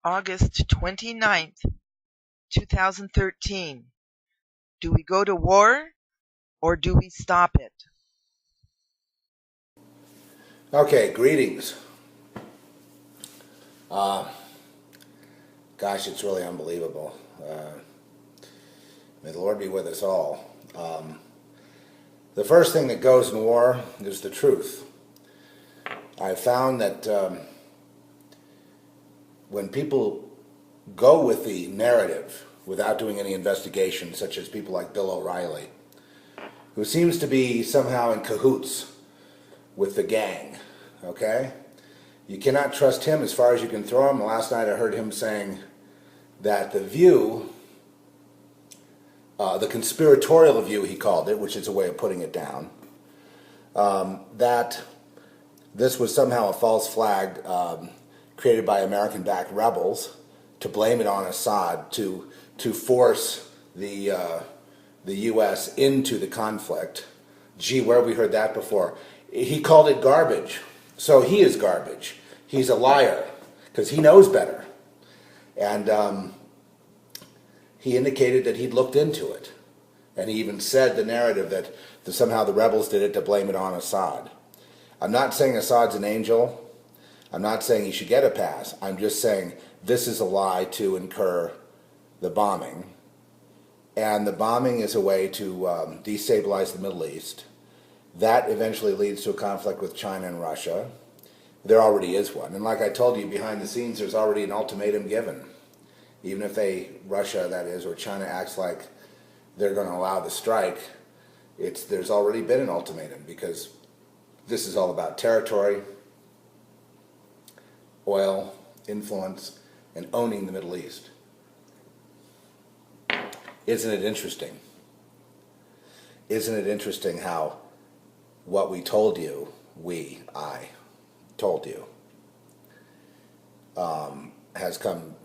August 29th, 2013. Do we go to war or do we stop it? Okay, greetings. Gosh, it's really unbelievable. May the Lord be with us all. The first thing that goes in war is the truth. I've found that when people go with the narrative without doing any investigation, such as people like Bill O'Reilly, who seems to be somehow in cahoots with the gang, okay? You cannot trust him as far as you can throw him. Last night I heard him saying that the view, the conspiratorial view he called it, which is a way of putting it down, that this was somehow a false flag created by American-backed rebels to blame it on Assad to force the U.S. into the conflict. Gee, where have we heard that before? He called it garbage. So he is garbage. He's a liar because he knows better. And he indicated that he'd looked into it. And he even said the narrative that somehow the rebels did it to blame it on Assad. I'm not saying Assad's an angel. I'm not saying he should get a pass. I'm just saying this is a lie to incur the bombing. And the bombing is a way to destabilize the Middle East. That eventually leads to a conflict with China and Russia. There already is one. And like I told you, behind the scenes, there's already an ultimatum given. Even if Russia, that is, or China acts like they're going to allow the strike, there's already been an ultimatum because this is all about territory, oil, influence, and owning the Middle East. Isn't it interesting? Isn't it interesting how what we told you, I told you, has come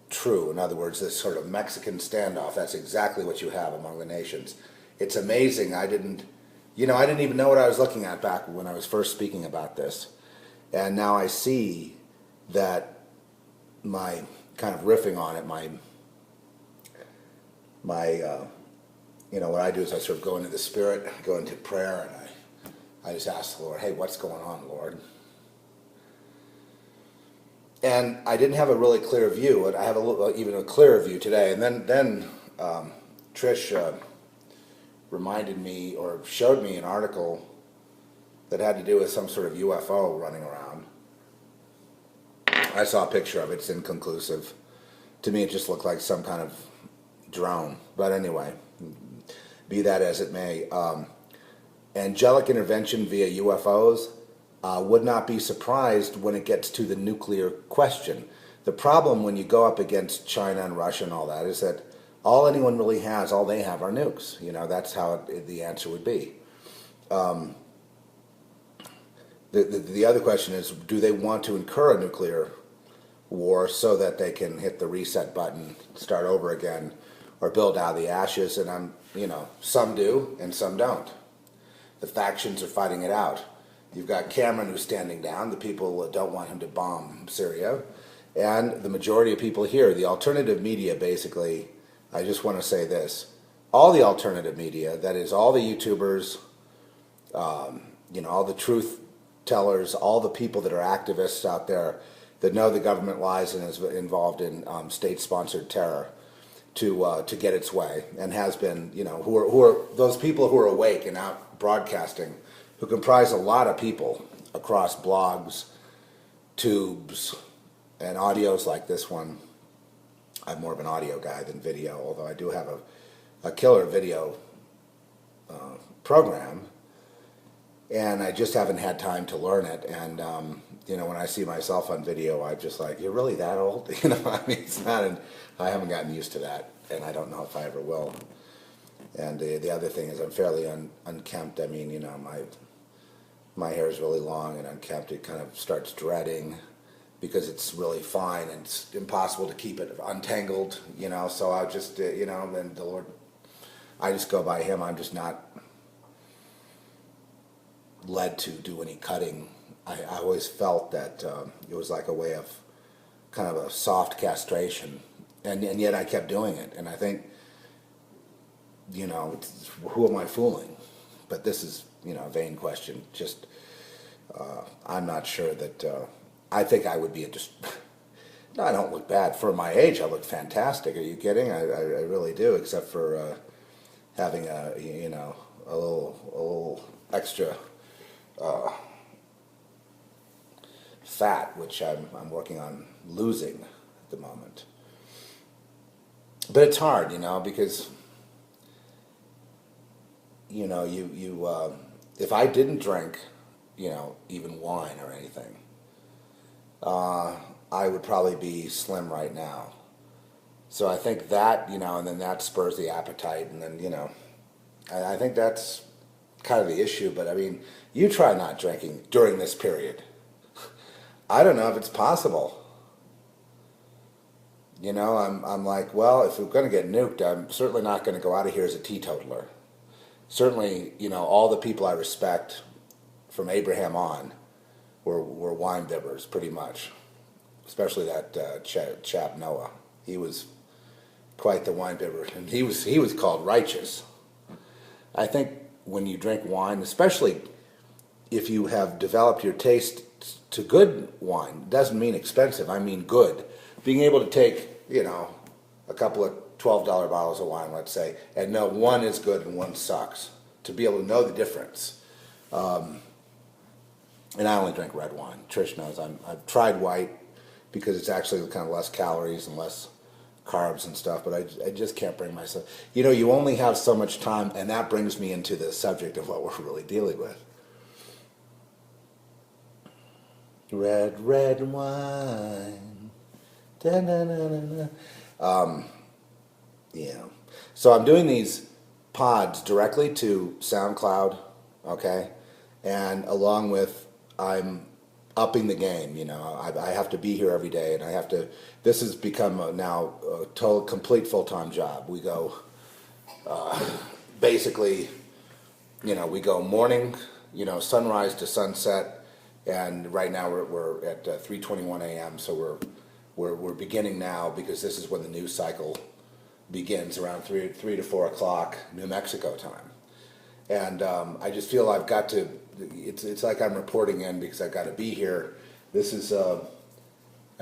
true? In other words, this sort of Mexican standoff, that's exactly what you have among the nations. It's amazing. I didn't even know what I was looking at back when I was first speaking about this. And now I see that my kind of riffing on it, what I do is I sort of go into the Spirit, go into prayer, and I just ask the Lord, hey, what's going on, Lord? And I didn't have a really clear view, but I have even a clearer view today. And then Trish reminded me or showed me an article that had to do with some sort of UFO running around. I saw a picture of it. It's inconclusive. To me, it just looked like some kind of drone. But anyway, be that as it may, angelic intervention via UFOs, would not be surprised when it gets to the nuclear question. The problem when you go up against China and Russia and all that is that all anyone really has, all they have are nukes. That's how the answer would be. The other question is, do they want to incur a nuclear war so that they can hit the reset button, start over again, or build out of the ashes? And some do and some don't. The factions are fighting it out. You've got Cameron who's standing down. The people don't want him to bomb Syria. And the majority of people here, the alternative media, basically, I just want to say this. All the alternative media, that is all the YouTubers, all the truth tellers, all the people that are activists out there that know the government lies and is involved in state-sponsored terror to get its way, and has been, who are those people who are awake and out broadcasting, who comprise a lot of people across blogs, tubes, and audios like this one. I'm more of an audio guy than video, although I do have a killer video program, and I just haven't had time to learn it. And when I see myself on video, I'm just like, you're really that old? It's not. I haven't gotten used to that, and I don't know if I ever will. And the other thing is I'm fairly unkempt. My hair is really long and unkempt. It kind of starts dreading because it's really fine and it's impossible to keep it untangled, So I just, and the Lord, I just go by Him. I'm just not led to do any cutting. I always felt that it was like a way of kind of a soft castration, and yet I kept doing it. And I think, who am I fooling? But this is, a vain question. Just, I'm not sure that, I think I would be just, no, I don't look bad. For my age, I look fantastic. Are you kidding? I really do, except for having a little extra fat, which I'm working on losing at the moment. But it's hard, because if I didn't drink, even wine or anything, I would probably be slim right now. So I think that, and then that spurs the appetite, and then, I think that's kind of the issue. But I mean, you try not drinking during this period. I don't know if it's possible. I'm like, well, if we're going to get nuked, I'm certainly not going to go out of here as a teetotaler. Certainly, all the people I respect from Abraham on were wine bibbers, pretty much. Especially that chap Noah. He was quite the wine bibber, and he was called righteous. I think when you drink wine, especially if you have developed your taste to good wine, doesn't mean expensive. I mean good. Being able to take, a couple of $12 bottles of wine, let's say, and know one is good and one sucks. To be able to know the difference. And I only drink red wine. Trish knows I've tried white because it's actually kind of less calories and less carbs and stuff, but I just can't bring myself. You only have so much time, and that brings me into the subject of what we're really dealing with. Red wine. Da-na-na-na-na. So I'm doing these pods directly to SoundCloud, okay? And along with, I'm upping the game, I have to be here every day, and this has become now a total, complete full-time job. We go, basically, we go morning, sunrise to sunset, and right now we're at 3:21 a.m., so we're beginning now, because this is when the news cycle begins, around 3 to 4 o'clock New Mexico time. And I just feel I've got to, it's like I'm reporting in because I've got to be here. This is a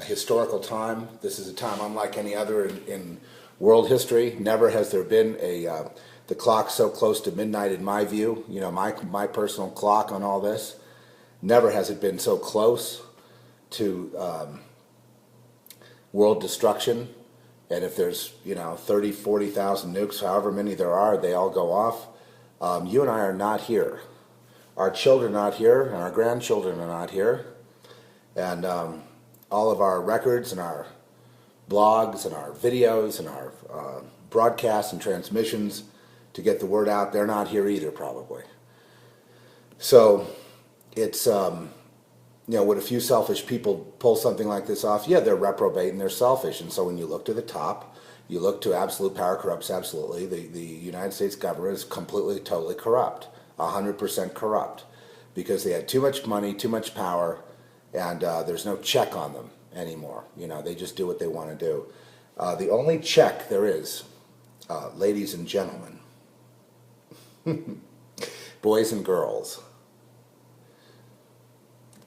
historical time. This is a time unlike any other in world history. Never has there been the clock so close to midnight in my view. My personal clock on all this. Never has it been so close to world destruction. And if there's, 30, 40,000 nukes, however many there are, they all go off. You and I are not here. Our children are not here, and our grandchildren are not here. And all of our records and our blogs and our videos and our broadcasts and transmissions to get the word out, they're not here either, probably. So it's, would a few selfish people pull something like this off? Yeah, they're reprobate and they're selfish. And so when you look to the top, you look to absolute power corrupts absolutely. The United States government is completely, totally corrupt, 100% corrupt, because they had too much money, too much power, and there's no check on them anymore. They just do what they want to do. The only check there is, ladies and gentlemen, boys and girls,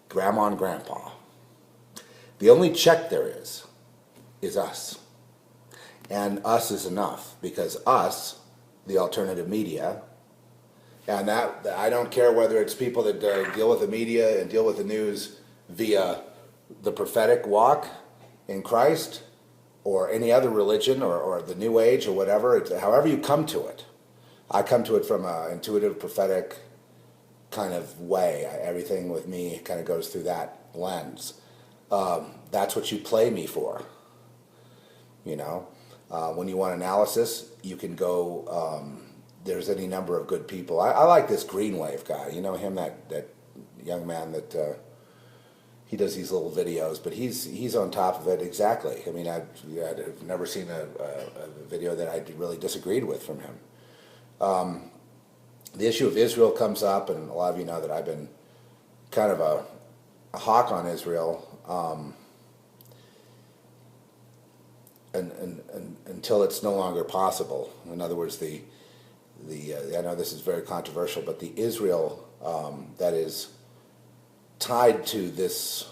grandma and grandpa, the only check there is us. And us is enough, because us, the alternative media, and that I don't care whether it's people that deal with the media and deal with the news via the prophetic walk in Christ or any other religion or the New Age or whatever, however you come to it. I come to it from an intuitive, prophetic kind of way. Everything with me kind of goes through that lens. That's what you play me for, When you want analysis, you can go, there's any number of good people. I like this Green Wave guy. You know him, that young man that he does these little videos, but he's on top of it exactly. I mean, I've never seen a video that I really disagreed with from him. The issue of Israel comes up, and a lot of you know that I've been kind of a hawk on Israel. until it's no longer possible. In other words, I know this is very controversial, but the Israel that is tied to this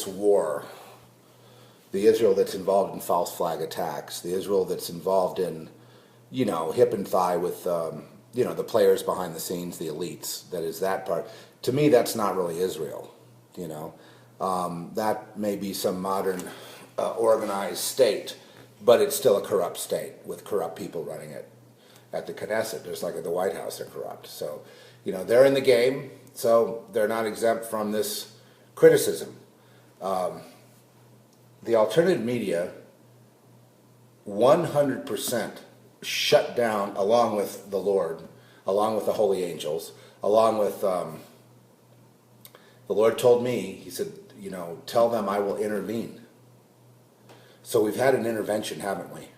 war, the Israel that's involved in false flag attacks, the Israel that's involved in, hip and thigh with, the players behind the scenes, the elites, that is that part. To me, that's not really Israel, That may be some modern organized state, but it's still a corrupt state with corrupt people running it at the Knesset, just like at the White House, they're corrupt. So, they're in the game, so they're not exempt from this criticism. The alternative media 100% shut down, along with the Lord, along with the holy angels, along with the Lord told me, he said, tell them I will intervene. So we've had an intervention, haven't we?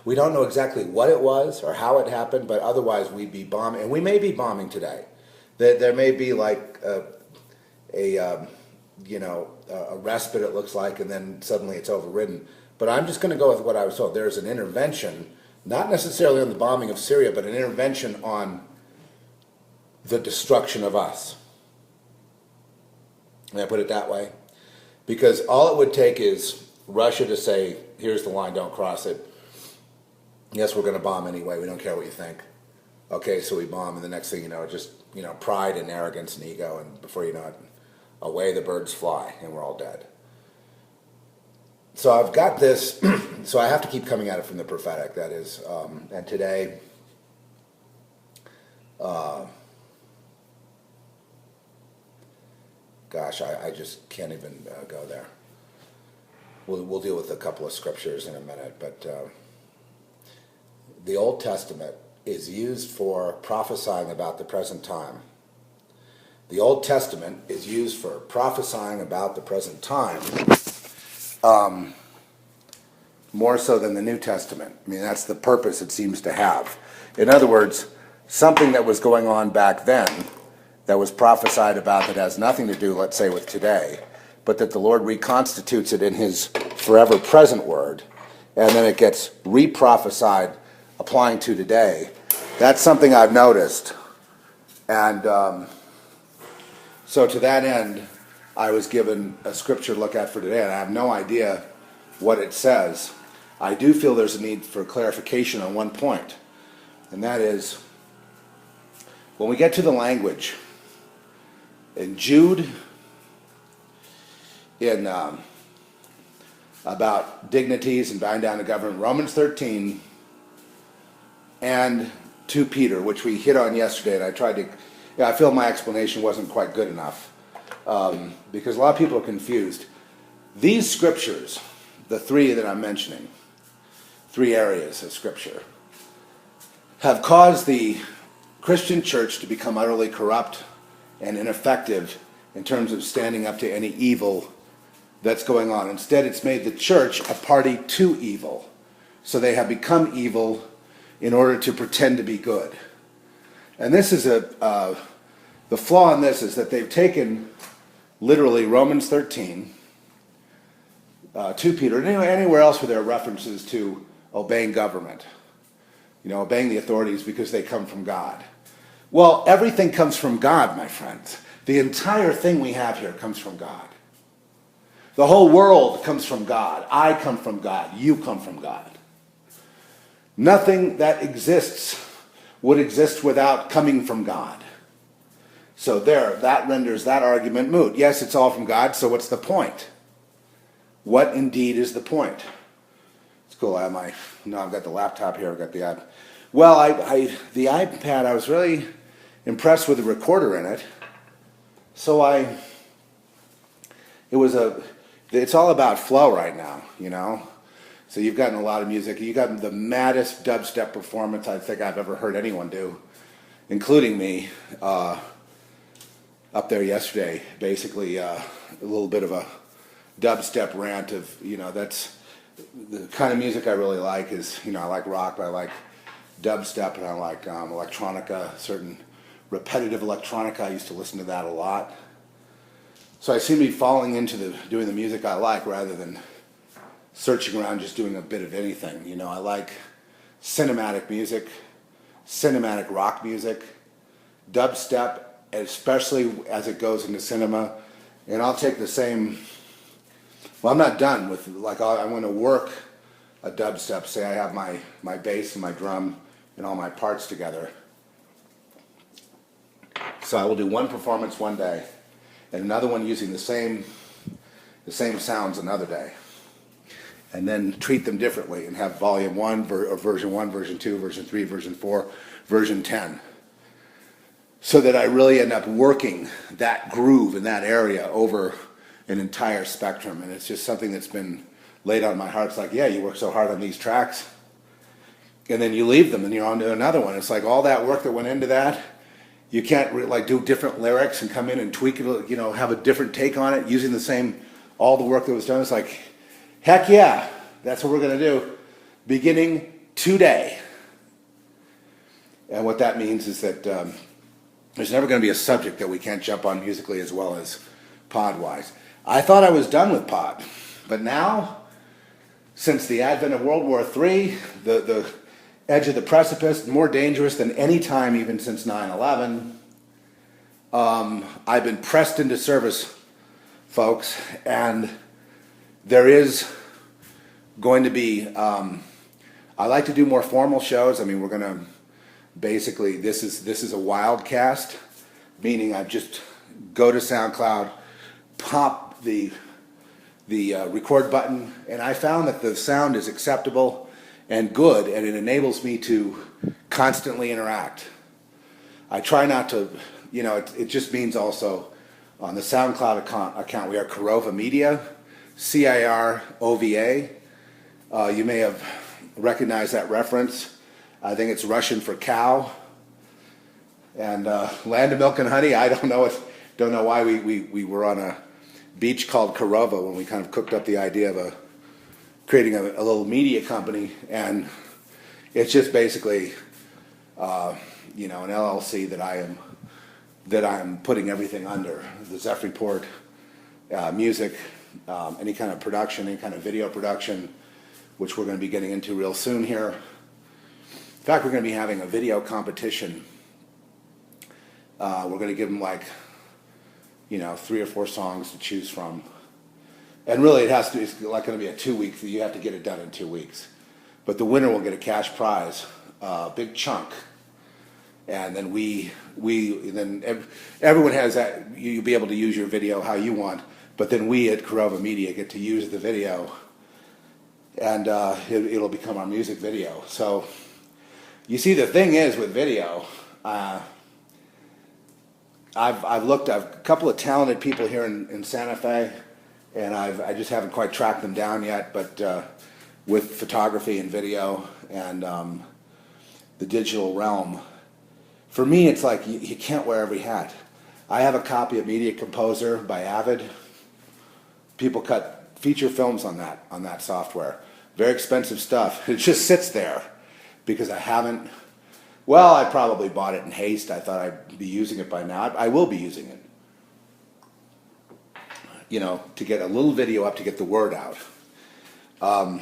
We don't know exactly what it was or how it happened, but otherwise we'd be bombing, and we may be bombing today. There may be like a respite, it looks like, and then suddenly it's overridden. But I'm just going to go with what I was told. There's an intervention, not necessarily on the bombing of Syria, but an intervention on the destruction of us. May I put it that way? Because all it would take is Russia to say, here's the line, don't cross it. Yes, we're going to bomb anyway. We don't care what you think. Okay, so we bomb, and the next thing you know, just, pride and arrogance and ego, and before you know it, away the birds fly, and we're all dead. So I've got this, so I have to keep coming at it from the prophetic, that is. And today, I just can't even go there. We'll deal with a couple of scriptures in a minute, but the Old Testament is used for prophesying about the present time. The Old Testament is used for prophesying about the present time, more so than the New Testament. I mean, that's the purpose it seems to have. In other words, something that was going on back then that was prophesied about that has nothing to do, let's say, with today, but that the Lord reconstitutes it in his forever present word, and then it gets re-prophesied applying to today. That's something I've noticed. And so to that end, I was given a scripture to look at for today, and I have no idea what it says. I do feel there's a need for clarification on one point, and that is, when we get to the language in Jude, in about dignities and bowing down to government, Romans 13, and 2 Peter, which we hit on yesterday, and I tried to, I feel my explanation wasn't quite good enough, because a lot of people are confused. These scriptures, the three that I'm mentioning, 3 areas of scripture, have caused the Christian church to become utterly corrupt and ineffective in terms of standing up to any evil that's going on. Instead, it's made the church a party to evil. So they have become evil in order to pretend to be good. And this is the flaw in this is that they've taken literally Romans 13, 2 Peter, and anywhere else where there are references to obeying government, obeying the authorities because they come from God. Well, everything comes from God, my friends. The entire thing we have here comes from God. The whole world comes from God. I come from God. You come from God. Nothing that exists would exist without coming from God. So that renders that argument moot. Yes, it's all from God, so what's the point? What indeed is the point? It's cool, I've got the laptop here, I've got the iPad. Well, the iPad, I was really impressed with the recorder in it. So it's all about flow right now, So you've gotten a lot of music. You've gotten the maddest dubstep performance I think I've ever heard anyone do, including me, up there yesterday. Basically, a little bit of a dubstep rant of, that's the kind of music I really like is, I like rock, but I like dubstep, and I like electronica, certain repetitive electronica. I used to listen to that a lot. So I seem to be falling into doing the music I like rather than searching around just doing a bit of anything. You know, I like cinematic music, cinematic rock music, dubstep, especially as it goes into cinema. And I'll take the same, well, I'm not done with, like, I'm going to work a dubstep. Say I have my bass and my drum and all my parts together. So I will do one performance one day and another one using the same sounds another day. And then treat them differently and have volume 1, or version 1, version 2, version 3, version 4, version 10. So that I really end up working that groove in that area over an entire spectrum. And it's just something that's been laid on my heart. It's like, yeah, you work so hard on these tracks, and then you leave them and you're on to another one. It's like all that work that went into that, you can't like do different lyrics and come in and tweak it, you know, have a different take on it using the same, all the work that was done. It's like, heck yeah, that's what we're going to do beginning today. And what that means is that there's never going to be a subject that we can't jump on musically as well as pod-wise. I thought I was done with pod, but now, since the advent of World War III, the edge of the precipice, more dangerous than any time even since 9/11, I've been pressed into service, folks, and there is going to be, I like to do more formal shows. I mean, we're going to, basically, this is a wild cast, meaning I just go to SoundCloud, pop the record button, and I found that the sound is acceptable and good, and it enables me to constantly interact. I try not to, you know, it just means also on the SoundCloud account we are Corova Media, CIROVA. You may have recognized that reference. I think it's Russian for cow. And Land of Milk and Honey, I don't know why we were on a beach called Corova when we kind of cooked up the idea of creating a little media company, and it's just basically you know, an LLC that I'm putting everything under. The Zeph Report, music, any kind of production, any kind of video production, which we're going to be getting into real soon here. In fact, we're going to be having a video competition. We're going to give them, like, you know, 3 or 4 songs to choose from. And really it's like going to be a 2-week, you have to get it done in 2 weeks. But the winner will get a cash prize, a big chunk. And then everyone has that, you'll be able to use your video how you want, but then we at Corova Media get to use the video, and it'll become our music video. So, you see, the thing is with video, I've looked at a couple of talented people here in Santa Fe, and I just haven't quite tracked them down yet, but with photography and video and the digital realm, for me it's like you can't wear every hat. I have a copy of Media Composer by Avid. People cut feature films on that software. Very expensive stuff. It just sits there because I haven't. Well, I probably bought it in haste. I thought I'd be using it by now. I will be using it. You know, to get a little video up to get the word out. I'm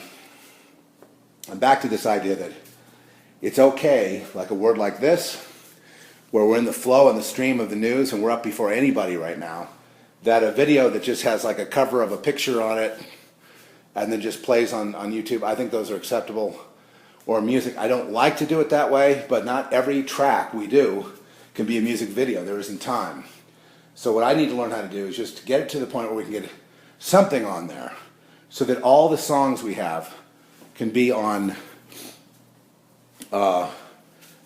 back to this idea that it's okay, like a word like this, where we're in the flow and the stream of the news and we're up before anybody right now, that a video that just has like a cover of a picture on it and then just plays on YouTube, I think those are acceptable. Or music, I don't like to do it that way, but not every track we do can be a music video. There isn't time. So what I need to learn how to do is just get it to the point where we can get something on there so that all the songs we have can be on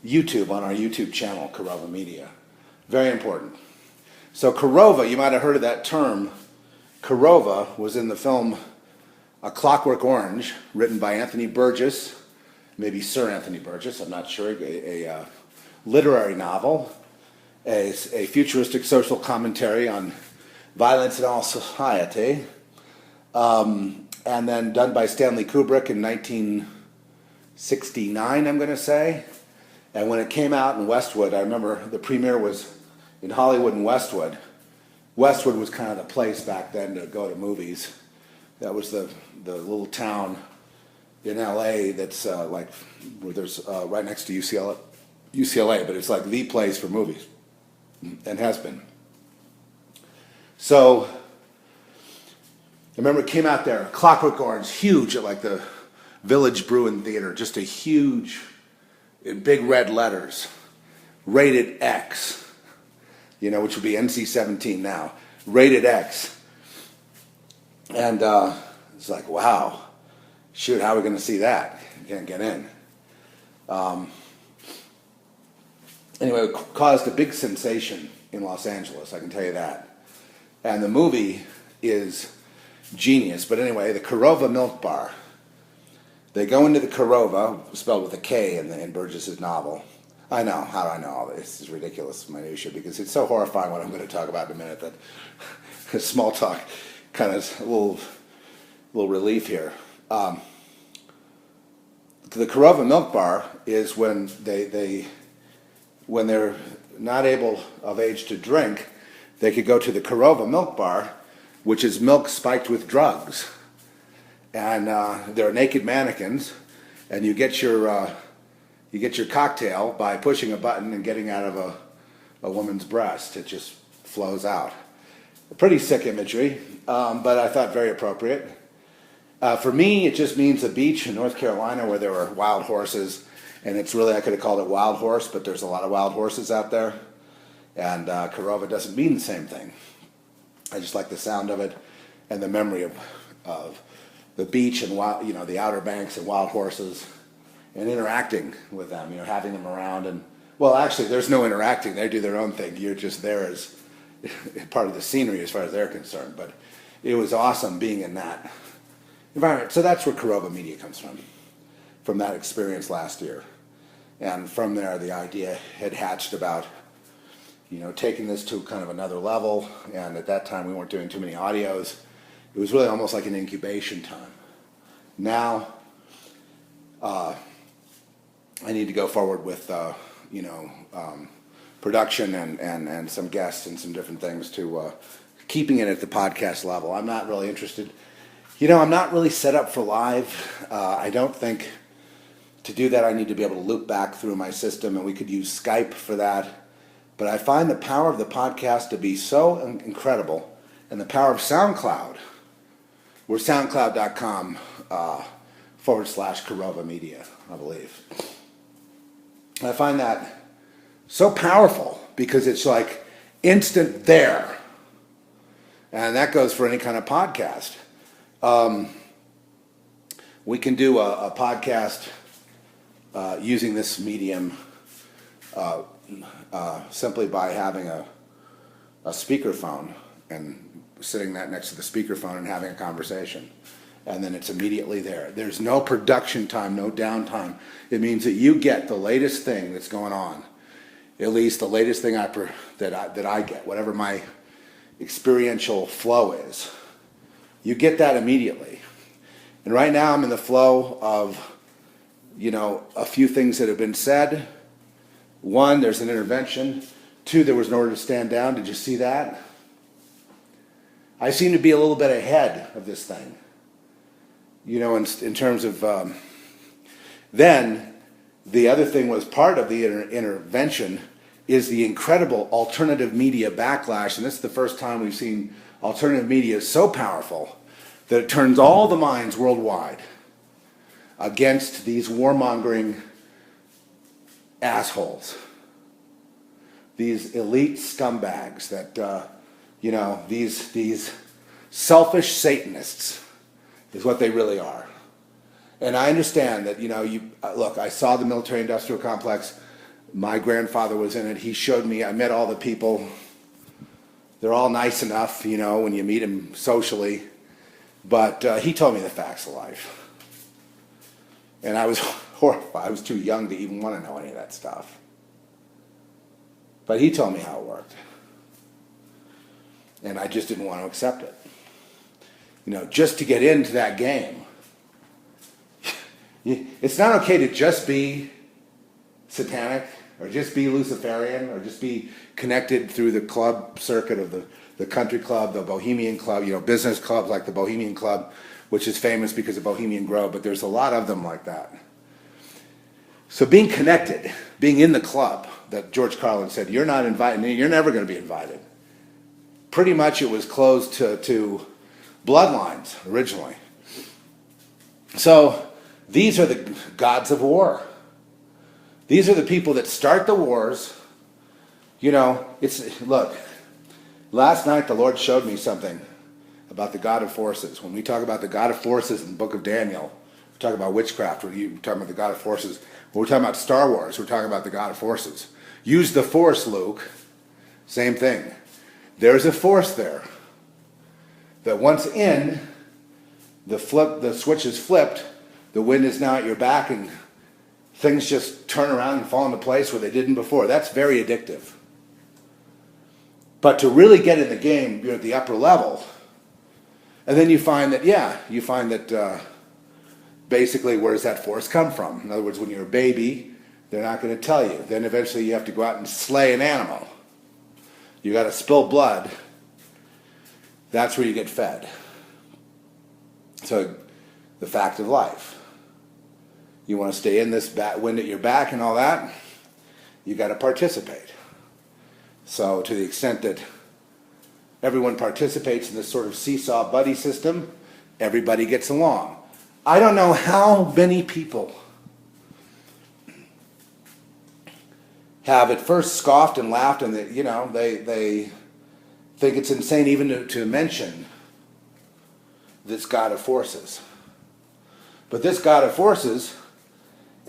YouTube, on our YouTube channel, Corova Media. Very important. So Corova, you might have heard of that term. Corova was in the film A Clockwork Orange, written by Anthony Burgess, maybe Sir Anthony Burgess, I'm not sure, a literary novel, a futuristic social commentary on violence in all society, and then done by Stanley Kubrick in 1969, I'm going to say. And when it came out in Westwood, I remember the premiere was in Hollywood and Westwood, Westwood was kind of the place back then to go to movies. That was the little town in LA that's like where there's right next to UCLA, but it's like the place for movies, and has been. So I remember it came out there, Clockwork Orange, huge at like the Village Bruin Theater, just a huge, in big red letters, rated X, which would be NC-17 now, rated X. And it's like, wow, shoot, how are we going to see that? You can't get in. Anyway, it caused a big sensation in Los Angeles, I can tell you that. And the movie is genius. But anyway, the Korova Milk Bar. They go into the Korova, spelled with a K in Burgess's novel. I know, how do I know all this? This is ridiculous minutia because it's so horrifying what I'm going to talk about in a minute that small talk kind of a little relief here. The Korova Milk Bar is when when they're not able of age to drink, they could go to the Korova Milk Bar, which is milk spiked with drugs. And there are naked mannequins, and you get your cocktail by pushing a button and getting out of a woman's breast. It just flows out. Pretty sick imagery, but I thought very appropriate. For me, it just means a beach in North Carolina where there were wild horses, and it's really, I could have called it Wild Horse, but there's a lot of wild horses out there, and Korova doesn't mean the same thing. I just like the sound of it and the memory of the beach and the Outer Banks and wild horses and interacting with them, having them around. And well, actually, there's no interacting. They do their own thing. You're just there as part of the scenery as far as they're concerned. But it was awesome being in that environment. So that's where Korova Media comes from that experience last year. And from there, the idea had hatched about, taking this to kind of another level. And at that time, we weren't doing too many audios. It was really almost like an incubation time. Now, I need to go forward with, production and some guests and some different things to keeping it at the podcast level. I'm not really interested. I'm not really set up for live. I don't think to do that I need to be able to loop back through my system, and we could use Skype for that. But I find the power of the podcast to be so incredible, and the power of SoundCloud. We're soundcloud.com /Korova Media, I believe. I find that so powerful because it's like instant there. And that goes for any kind of podcast. We can do a podcast using this medium simply by having a speakerphone and sitting that next to the speakerphone and having a conversation. And then it's immediately there. There's no production time, no downtime. It means that you get the latest thing that's going on, at least the latest thing that I get, whatever my experiential flow is. You get that immediately. And right now I'm in the flow of, a few things that have been said. One, there's an intervention. Two, there was an order to stand down. Did you see that? I seem to be a little bit ahead of this thing. In terms of, then the other thing was part of the intervention is the incredible alternative media backlash. And this is the first time we've seen alternative media so powerful that it turns all the minds worldwide against these warmongering assholes. These elite scumbags that, these selfish Satanists is what they really are. And I understand that, look, I saw the military-industrial complex. My grandfather was in it. He showed me, I met all the people. They're all nice enough, when you meet them socially. But he told me the facts of life. And I was horrified. I was too young to even want to know any of that stuff. But he told me how it worked. And I just didn't want to accept it. Just to get into that game. It's not okay to just be satanic. or just be Luciferian, or just be connected through the club circuit of the country club, the Bohemian Club, business clubs like the Bohemian Club, which is famous because of Bohemian Grove, but there's a lot of them like that. So being connected, being in the club, that George Carlin said, you're not invited, you're never going to be invited. Pretty much it was closed to bloodlines originally. So these are the gods of war. These are the people that start the wars. Look, last night the Lord showed me something about the God of forces. When we talk about the God of forces in the book of Daniel, we talk about witchcraft, we're talking about the God of forces. When we're talking about Star Wars, we're talking about the God of forces. Use the force, Luke. Same thing. There's a force there that once in, the switch is flipped, the wind is now at your back, and things just turn around and fall into place where they didn't before. That's very addictive. But to really get in the game, you're at the upper level. And then you find that, basically, where does that force come from? In other words, when you're a baby, they're not going to tell you. Then eventually you have to go out and slay an animal. You got to spill blood. That's where you get fed. So, the fact of life. You want to stay in this wind at your back and all that, you got to participate. So, to the extent that everyone participates in this sort of seesaw buddy system, everybody gets along. I don't know how many people have at first scoffed and laughed, and they think it's insane even to mention this God of forces. But this God of forces,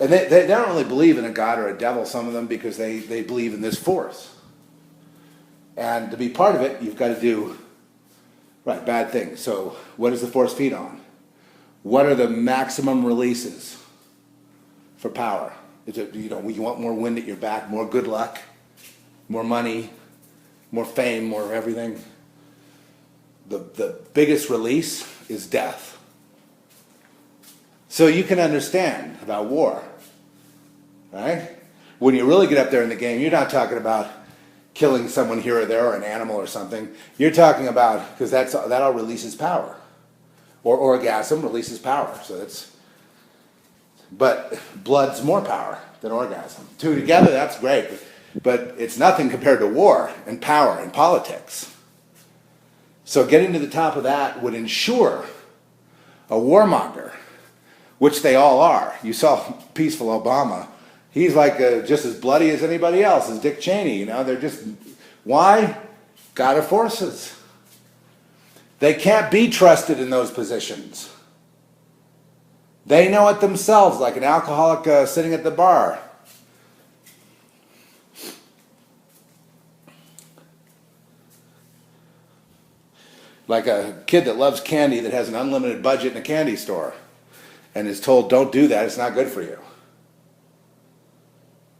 and they don't really believe in a God or a devil, some of them, because they believe in this force. And to be part of it, you've got to do bad things. So what does the force feed on? What are the maximum releases for power? You want more wind at your back, more good luck, more money, more fame, more everything. The biggest release is death. So you can understand about war, right? When you really get up there in the game, you're not talking about killing someone here or there or an animal or something. You're talking about, because that all releases power. Or orgasm releases power. But blood's more power than orgasm. Two together, that's great. But it's nothing compared to war and power and politics. So getting to the top of that would ensure a warmonger, which they all are. You saw peaceful Obama. He's like just as bloody as anybody else, as Dick Cheney. They're just, why? God of forces. They can't be trusted in those positions. They know it themselves, like an alcoholic sitting at the bar. Like a kid that loves candy that has an unlimited budget in a candy store and is told, don't do that, it's not good for you.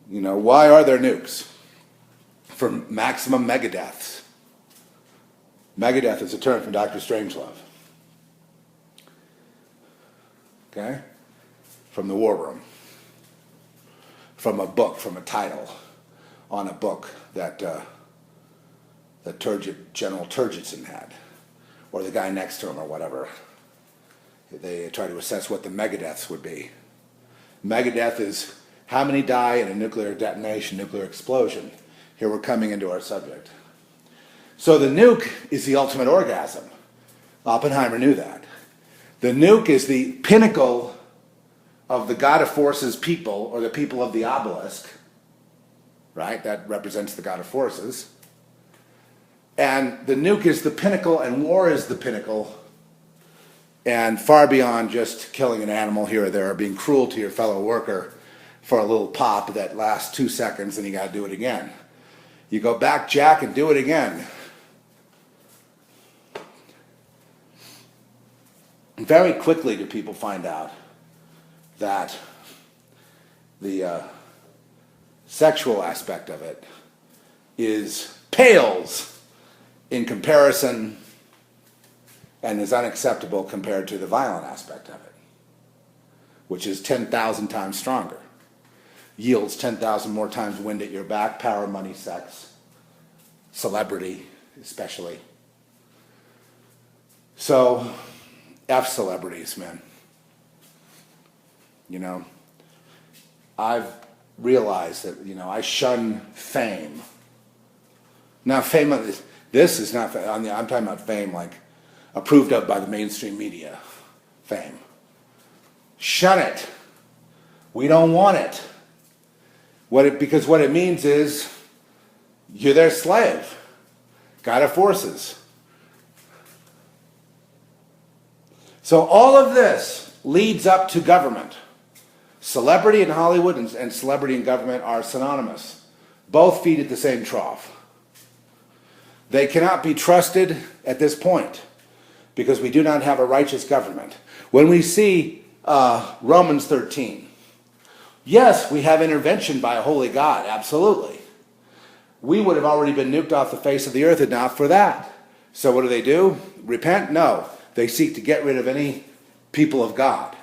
Why are there nukes? For maximum megadeaths. Megadeath is a term from Dr. Strangelove. Okay? From the war room. From a book, from a title on a book that General Turgidson had, or the guy next to him, or whatever. They try to assess what the megadeaths would be. Megadeath is how many die in a nuclear detonation, nuclear explosion. Here we're coming into our subject. So the nuke is the ultimate orgasm. Oppenheimer knew that. The nuke is the pinnacle of the God of forces people, or the people of the obelisk, right? That represents the God of forces. And the nuke is the pinnacle, and war is the pinnacle, and far beyond just killing an animal here or there, or being cruel to your fellow worker for a little pop that lasts 2 seconds and you got to do it again. You go back, Jack, and do it again. Very quickly do people find out that the sexual aspect of it pales in comparison and is unacceptable compared to the violent aspect of it, which is 10,000 times stronger. yields 10,000 more times wind at your back. Power, money, sex, celebrity especially. So, F celebrities, man. You know, I've realized that, I shun fame. Now, fame, this is not, I'm talking about fame like approved of by the mainstream media. Fame. Shun it. We don't want it. Because what it means is you're their slave. God of forces. So all of this leads up to government. Celebrity in Hollywood and celebrity in government are synonymous. Both feed at the same trough. They cannot be trusted at this point because we do not have a righteous government. When we see Romans 13, yes, we have intervention by a holy God, absolutely. We would have already been nuked off the face of the earth if not for that. So what do? Repent? No. They seek to get rid of any people of God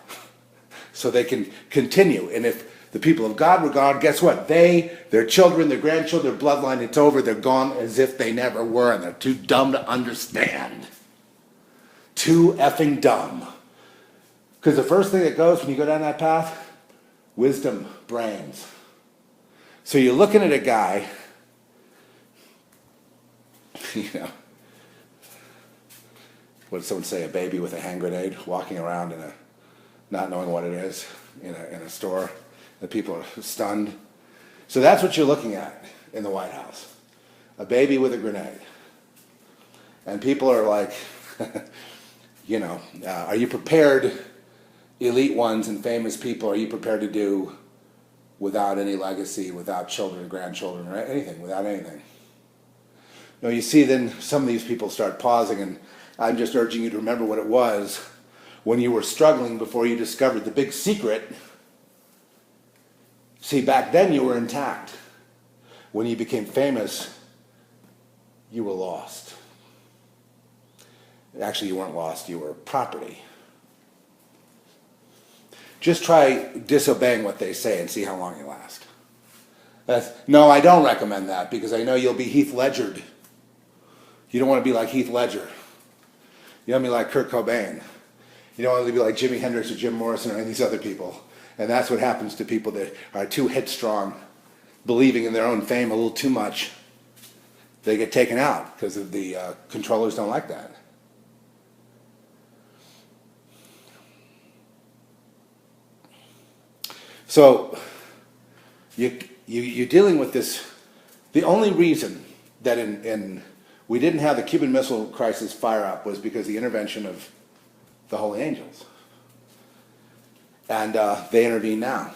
so they can continue. And if the people of God were gone, guess what? Their children, their grandchildren, their bloodline, it's over. They're gone as if they never were, and they're too dumb to understand. Too effing dumb. Because the first thing that goes when you go down that path, wisdom, brains. So you're looking at a guy, what did someone say, a baby with a hand grenade walking around not knowing what it is in a store. The people are stunned. So that's what you're looking at in the White House. A baby with a grenade. And people are like, are you prepared, elite ones and famous people, are you prepared to do without any legacy, without children, grandchildren, or anything, without anything? You see then some of these people start pausing, and I'm just urging you to remember what it was when you were struggling before you discovered the big secret. See, back then you were intact. When you became famous, you were lost. Actually, you weren't lost, you were property. Just try disobeying what they say and see how long you last. No, I don't recommend that because I know you'll be Heath Ledgered. You don't want to be like Heath Ledger. You don't want to be like Kurt Cobain. You don't want to be like Jimi Hendrix or Jim Morrison or any of these other people. And that's what happens to people that are too headstrong, believing in their own fame a little too much. They get taken out because of the controllers don't like that. So you're dealing with this. The only reason that we didn't have the Cuban Missile Crisis fire up was because of the intervention of the holy angels. And they intervene now.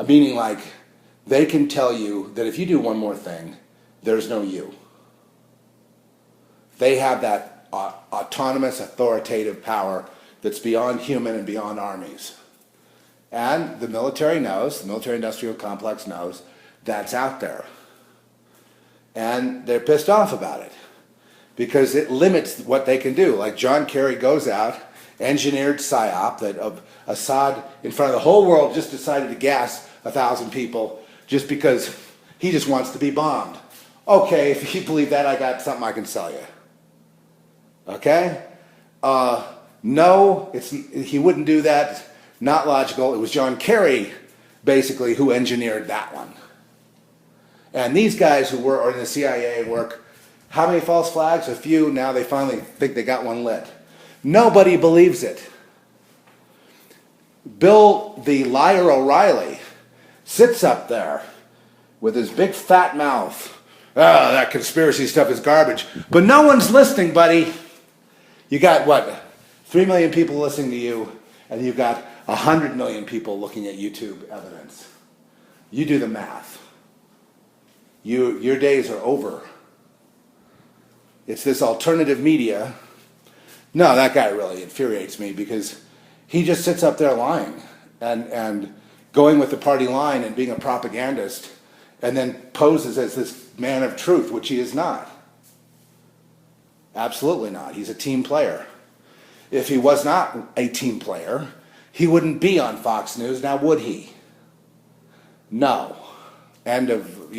Meaning like, they can tell you that if you do one more thing, there's no you. They have that autonomous, authoritative power that's beyond human and beyond armies. And the military knows, the military-industrial complex knows, that's out there. And they're pissed off about it because it limits what they can do. Like John Kerry goes out, engineered psyop that of Assad in front of the whole world just decided to gas 1,000 people just because he just wants to be bombed. Okay, if you believe that, I got something I can sell you. Okay? No, he wouldn't do that. Not logical. It was John Kerry, basically, who engineered that one. And these guys who were in the CIA work, how many false flags? A few. Now they finally think they got one lit. Nobody believes it. Bill the Liar O'Reilly sits up there with his big fat mouth. Oh, that conspiracy stuff is garbage. But no one's listening, buddy. You got, 3 million people listening to you, and you've got 100 million people looking at YouTube evidence. You do the math. Your days are over. It's this alternative media. No, that guy really infuriates me because he just sits up there lying and going with the party line and being a propagandist and then poses as this man of truth, which he is not. Absolutely not. He's a team player. If he was not a team player, he wouldn't be on Fox News, now would he? No. End of,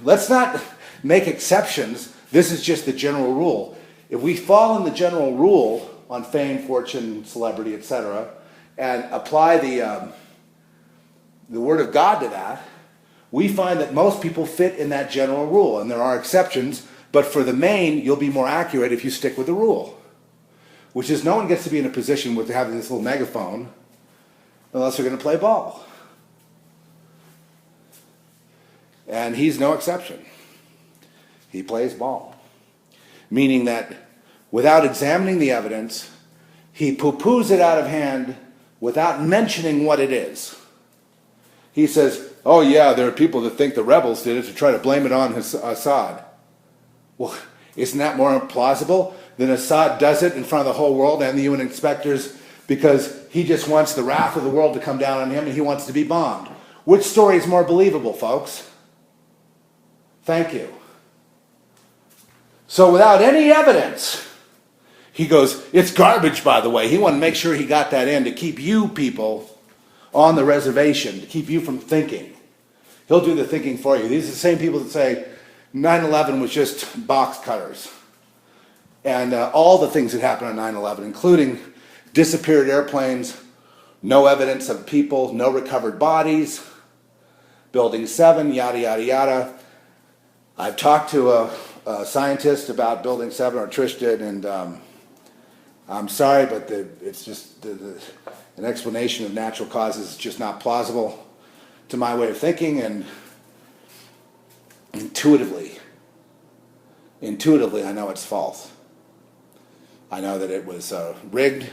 Let's not make exceptions. This is just the general rule. If we fall in the general rule on fame, fortune, celebrity, etc., and apply the Word of God to that, we find that most people fit in that general rule, and there are exceptions, but for the main, you'll be more accurate if you stick with the rule, which is no one gets to be in a position with having this little megaphone unless they're going to play ball. And he's no exception. He plays ball. Meaning that without examining the evidence, he poo-poos it out of hand without mentioning what it is. He says, oh yeah, there are people that think the rebels did it to try to blame it on Assad. Well, isn't that more plausible than Assad does it in front of the whole world and the UN inspectors because he just wants the wrath of the world to come down on him and he wants to be bombed? Which story is more believable, folks? Thank you. So without any evidence, he goes, it's garbage, by the way. He wanted to make sure he got that in to keep you people on the reservation, to keep you from thinking. He'll do the thinking for you. These are the same people that say 9/11 was just box cutters. And all the things that happened on 9/11, including disappeared airplanes, no evidence of people, no recovered bodies, Building 7, yada, yada, yada. I've talked to a scientist about Building 7, or Trish did, and I'm sorry, but it's just an explanation of natural causes is just not plausible to my way of thinking, and intuitively, I know it's false. I know that it was rigged,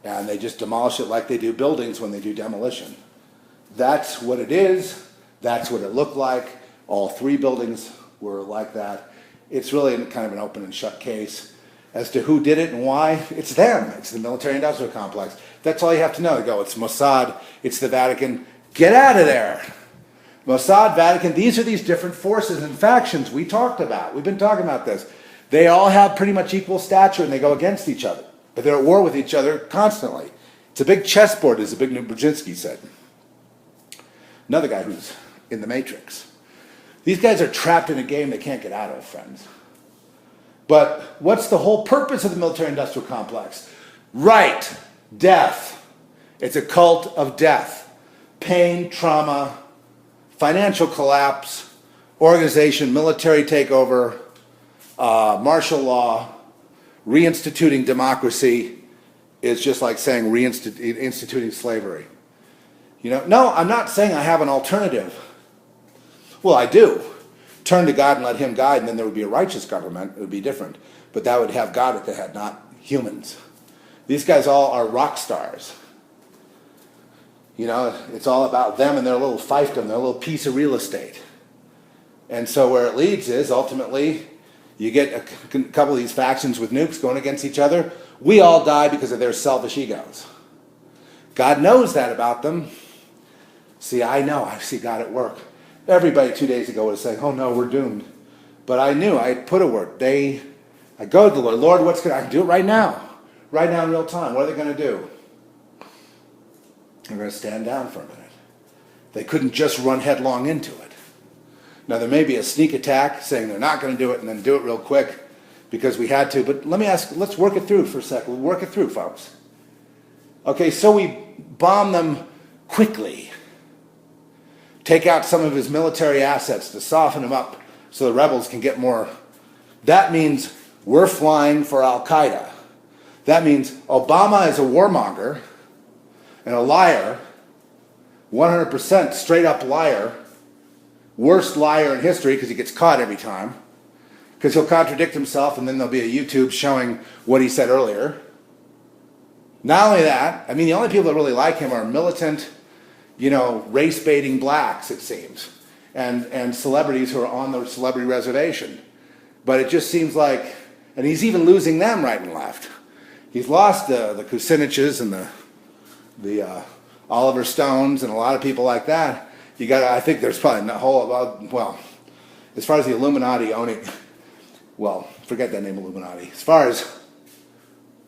and they just demolish it like they do buildings when they do demolition. That's what it is. That's what it looked like. All 3 buildings were like that. It's really kind of an open and shut case. As to who did it and why, it's them. It's the military-industrial complex. That's all you have to know. They go, it's Mossad, it's the Vatican. Get out of there. Mossad, Vatican, these are these different forces and factions we talked about. We've been talking about this. They all have pretty much equal stature and they go against each other. But they're at war with each other constantly. It's a big chessboard, as Zbigniew Brzezinski said. Another guy who's in the Matrix. These guys are trapped in a game they can't get out of, friends. But what's the whole purpose of the military-industrial complex? Right, death. It's a cult of death. Pain, trauma, financial collapse, organization, military takeover, martial law, reinstituting democracy is just like saying reinstituting slavery. No, I'm not saying I have an alternative. Well, I do. Turn to God and let him guide, and then there would be a righteous government. It would be different. But that would have God at the head, not humans. These guys all are rock stars. It's all about them and their little fiefdom, their little piece of real estate. And so where it leads is, ultimately, you get a couple of these factions with nukes going against each other. We all die because of their selfish egos. God knows that about them. See, I know. I see God at work. Everybody 2 days ago was saying, oh no, we're doomed. But I knew, I had put a word. I go to the Lord, Lord, I can do it right now. Right now in real time. What are they going to do? They're going to stand down for a minute. They couldn't just run headlong into it. Now there may be a sneak attack saying they're not going to do it and then do it real quick because we had to. But let me ask, let's work it through for a second. We'll work it through, folks. Okay, so we bomb them quickly. Take out some of his military assets to soften him up so the rebels can get more. That means we're flying for Al-Qaeda. That means Obama is a warmonger and a liar, 100% straight up liar, worst liar in history because he gets caught every time, because he'll contradict himself and then there'll be a YouTube showing what he said earlier. Not only that, the only people that really like him are militant, race-baiting blacks, it seems, and celebrities who are on the celebrity reservation. But it just seems like, and he's even losing them right and left. He's lost the Kuciniches and the Oliver Stones and a lot of people like that. I think there's probably a whole, as far as the Illuminati owning, forget that name Illuminati. As far as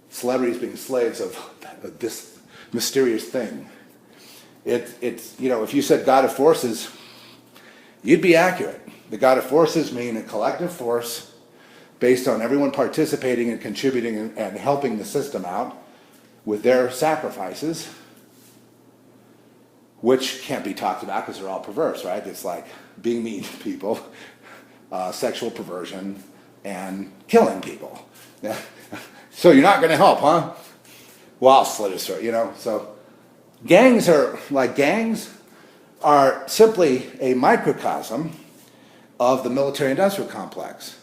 celebrities being slaves of mysterious thing. It's if you said God of forces, you'd be accurate. The God of forces mean a collective force based on everyone participating and contributing and helping the system out with their sacrifices, which can't be talked about because they're all perverse, right? It's like being mean to people, sexual perversion, and killing people. So you're not going to help, huh? Well, I'll slit his throat, So gangs are simply a microcosm of the military-industrial complex.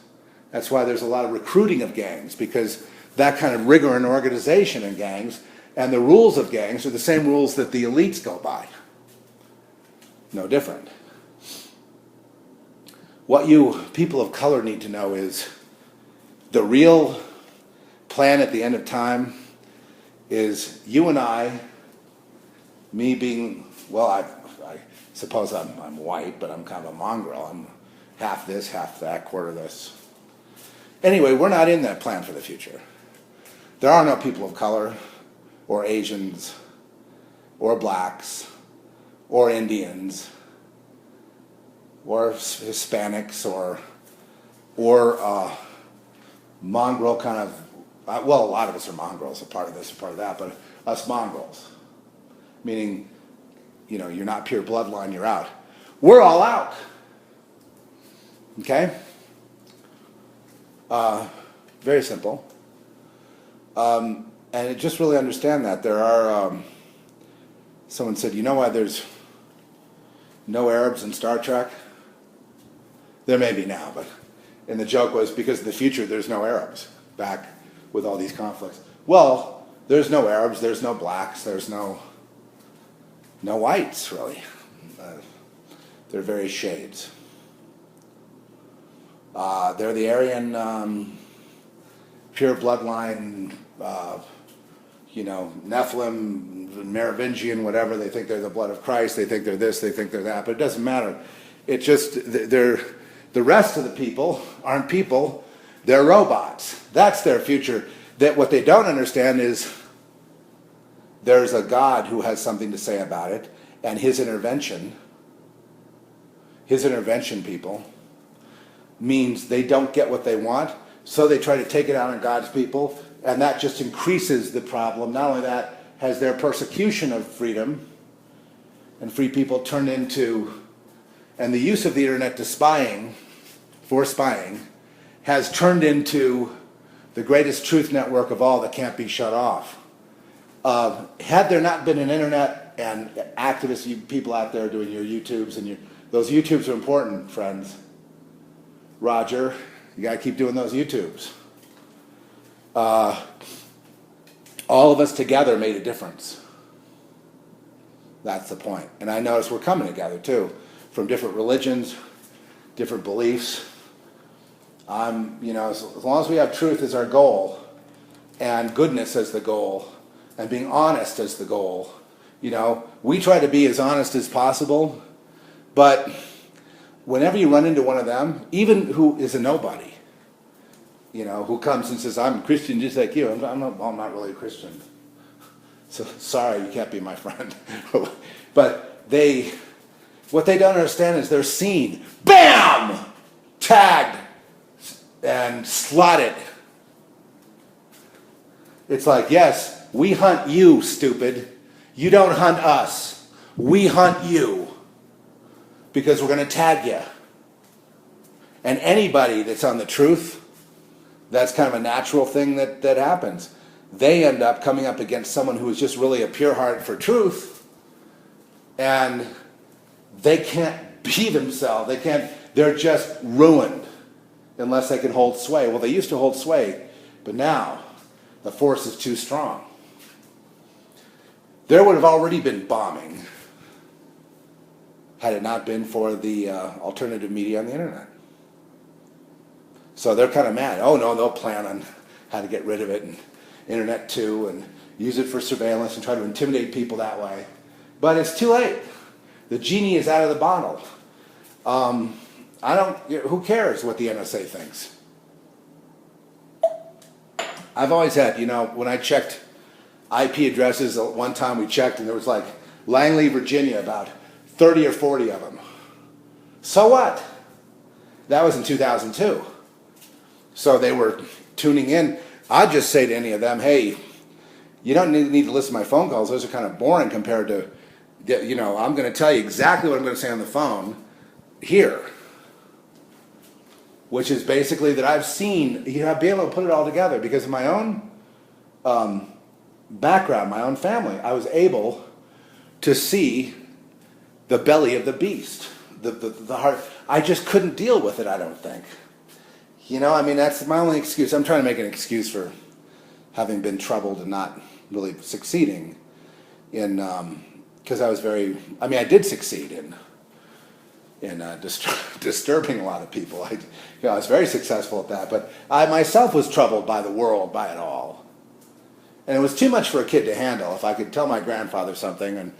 That's why there's a lot of recruiting of gangs, because that kind of rigor and organization in gangs and the rules of gangs are the same rules that the elites go by. No different. What you people of color need to know is the real plan at the end of time is you and I, me being, well, I suppose I'm white, but I'm kind of a mongrel. I'm half this, half that, quarter this. Anyway, we're not in that plan for the future. There are no people of color, or Asians, or blacks, or Indians, or Hispanics, or mongrel kind of, well, a lot of us are mongrels, a part of this, a part of that, but us mongrels, meaning, you're not pure bloodline, you're out. We're all out. Okay? Very simple. And just really understand that. There are, someone said, you know why there's no Arabs in Star Trek? There may be now, but, and the joke was because in the future there's no Arabs back with all these conflicts. Well, there's no Arabs, there's no blacks, there's no whites, really. They're various shades. They're the Aryan, pure bloodline, Nephilim, Merovingian, whatever. They think they're the blood of Christ. They think they're this. They think they're that. But it doesn't matter. It just the rest of the people aren't people. They're robots. That's their future. That what they don't understand is there's a God who has something to say about it, and his intervention, people, means they don't get what they want, so they try to take it out on God's people, and that just increases the problem. Not only that, has their persecution of freedom and free people turned into, and the use of the internet to for spying, has turned into the greatest truth network of all that can't be shut off. Had there not been an internet and activists, you people out there doing your YouTubes, and those YouTubes are important, friends. Roger, you got to keep doing those YouTubes. All of us together made a difference. That's the point. And I notice we're coming together too, from different religions, different beliefs. As long as we have truth as our goal, and goodness as the goal, and being honest as the goal, we try to be as honest as possible, but whenever you run into one of them, even who is a nobody, who comes and says, I'm a Christian just like you. I'm not really a Christian. So sorry, you can't be my friend. But what they don't understand is they're seen, bam, tagged, and slotted. It's like, yes, we hunt you, stupid. You don't hunt us. We hunt you. Because we're going to tag you. And anybody that's on the truth, that's kind of a natural thing that happens. They end up coming up against someone who is just really a pure heart for truth, and they can't be themselves. They're just ruined unless they can hold sway. Well, they used to hold sway, but now the force is too strong. There would have already been bombing had it not been for the alternative media on the internet. So they're kind of mad. Oh no, they'll plan on how to get rid of it, and internet too, and use it for surveillance and try to intimidate people that way. But it's too late. The genie is out of the bottle. Who cares what the NSA thinks? I've always had, when I checked IP addresses. One time we checked, and there was like Langley, Virginia, about 30 or 40 of them. So what? That was in 2002. So they were tuning in. I'd just say to any of them, hey, you don't need to listen to my phone calls. Those are kind of boring compared to, I'm going to tell you exactly what I'm going to say on the phone here. Which is basically that I've seen, I've been able to put it all together because of my own background, my own family. I was able to see the belly of the beast, the heart. I just couldn't deal with it, I don't think. That's my only excuse. I'm trying to make an excuse for having been troubled and not really succeeding in, because I did succeed in disturbing a lot of people. I was very successful at that, but I myself was troubled by the world, by it all. And it was too much for a kid to handle. If I could tell my grandfather something, and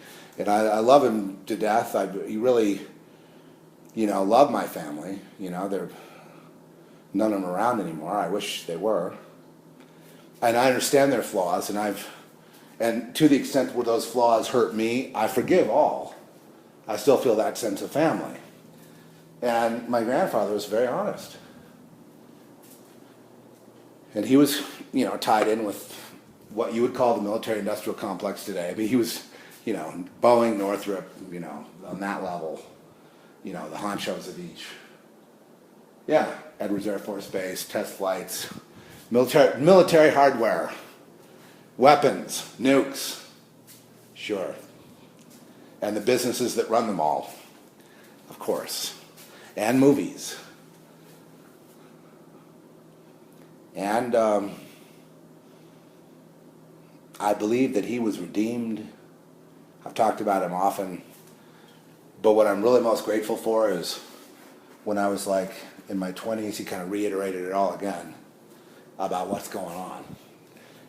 I love him to death, he really, loved my family. They're none of them around anymore. I wish they were. And I understand their flaws, and to the extent where those flaws hurt me, I forgive all. I still feel that sense of family. And my grandfather was very honest. And he was, tied in with what you would call the military-industrial complex today. He was, Boeing, Northrop, on that level, the honchos of each. Yeah, Edwards Air Force Base, test flights, military hardware, weapons, nukes, sure. And the businesses that run them all, of course. And movies. And I believe that he was redeemed. I've talked about him often. But what I'm really most grateful for is when I was like in my 20s, he kind of reiterated it all again about what's going on.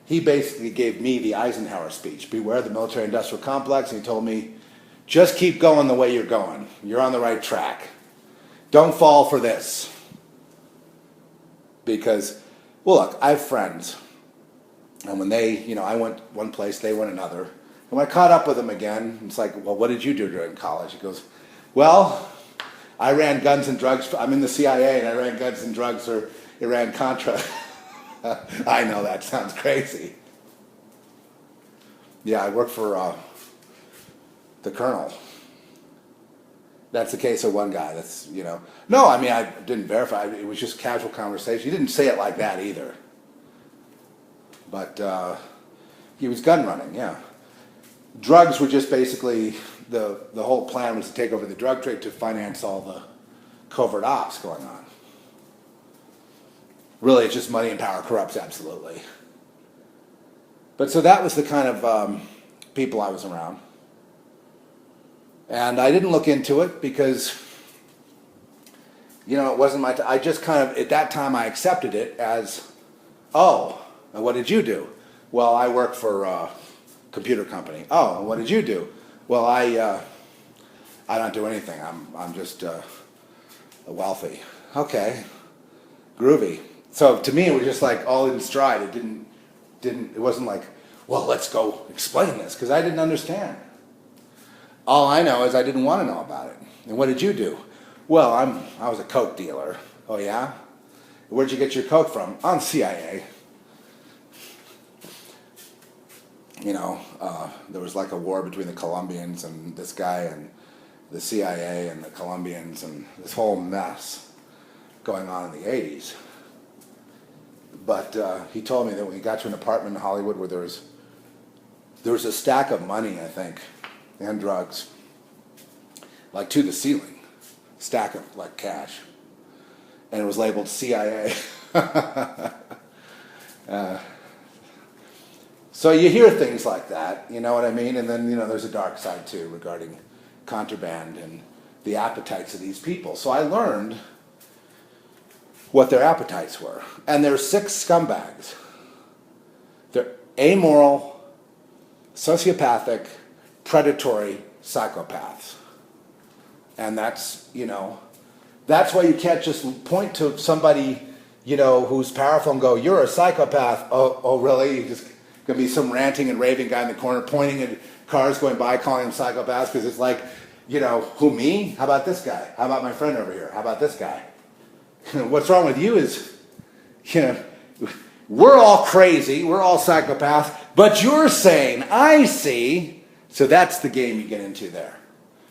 He basically gave me the Eisenhower speech, beware the military-industrial complex, and he told me, just keep going the way you're going. You're on the right track. Don't fall for this. Because, well, look, I have friends. And when they, I went one place, they went another. And when I caught up with them again, it's like, well, what did you do during college? He goes, well, I ran guns and drugs. I'm in the CIA, and I ran guns and drugs for Iran-Contra. I know that sounds crazy. Yeah, I work for the colonel. That's the case of one guy. That's, No, I didn't verify. It was just casual conversation. He didn't say it like that either. But he was gun running, yeah. Drugs were just basically, the whole plan was to take over the drug trade to finance all the covert ops going on. Really, it's just money and power corrupts, absolutely. But so that was the kind of people I was around. And I didn't look into it because, it wasn't my I just kind of, at that time, I accepted it as, oh, and what did you do? Well, I work for a computer company. Oh, and what did you do? Well, I don't do anything. I'm just wealthy. Okay, groovy. So to me, it was just like all in stride. It wasn't like, well, let's go explain this, because I didn't understand. All I know is I didn't want to know about it. And what did you do? Well, I was a coke dealer. Oh yeah? Where'd you get your coke from? On CIA. There was like a war between the Colombians and this guy and the CIA and the Colombians and this whole mess going on in the 80s. But he told me that when he got to an apartment in Hollywood where there was a stack of money, I think, and drugs, like to the ceiling, stack of like cash, and it was labeled CIA. So you hear things like that, you know what I mean? And then, there's a dark side too regarding contraband and the appetites of these people. So I learned what their appetites were. And there's 6 scumbags. They're amoral, sociopathic, predatory psychopaths. And that's, that's why you can't just point to somebody, who's powerful and go, you're a psychopath. Oh, really? You just going to be some ranting and raving guy in the corner pointing at cars going by, calling them psychopaths, because it's like, you know, who, me? How about this guy? How about my friend over here? How about this guy? What's wrong with you is, you know, we're all crazy, we're all psychopaths, but you're sane, I see. So that's the game you get into there.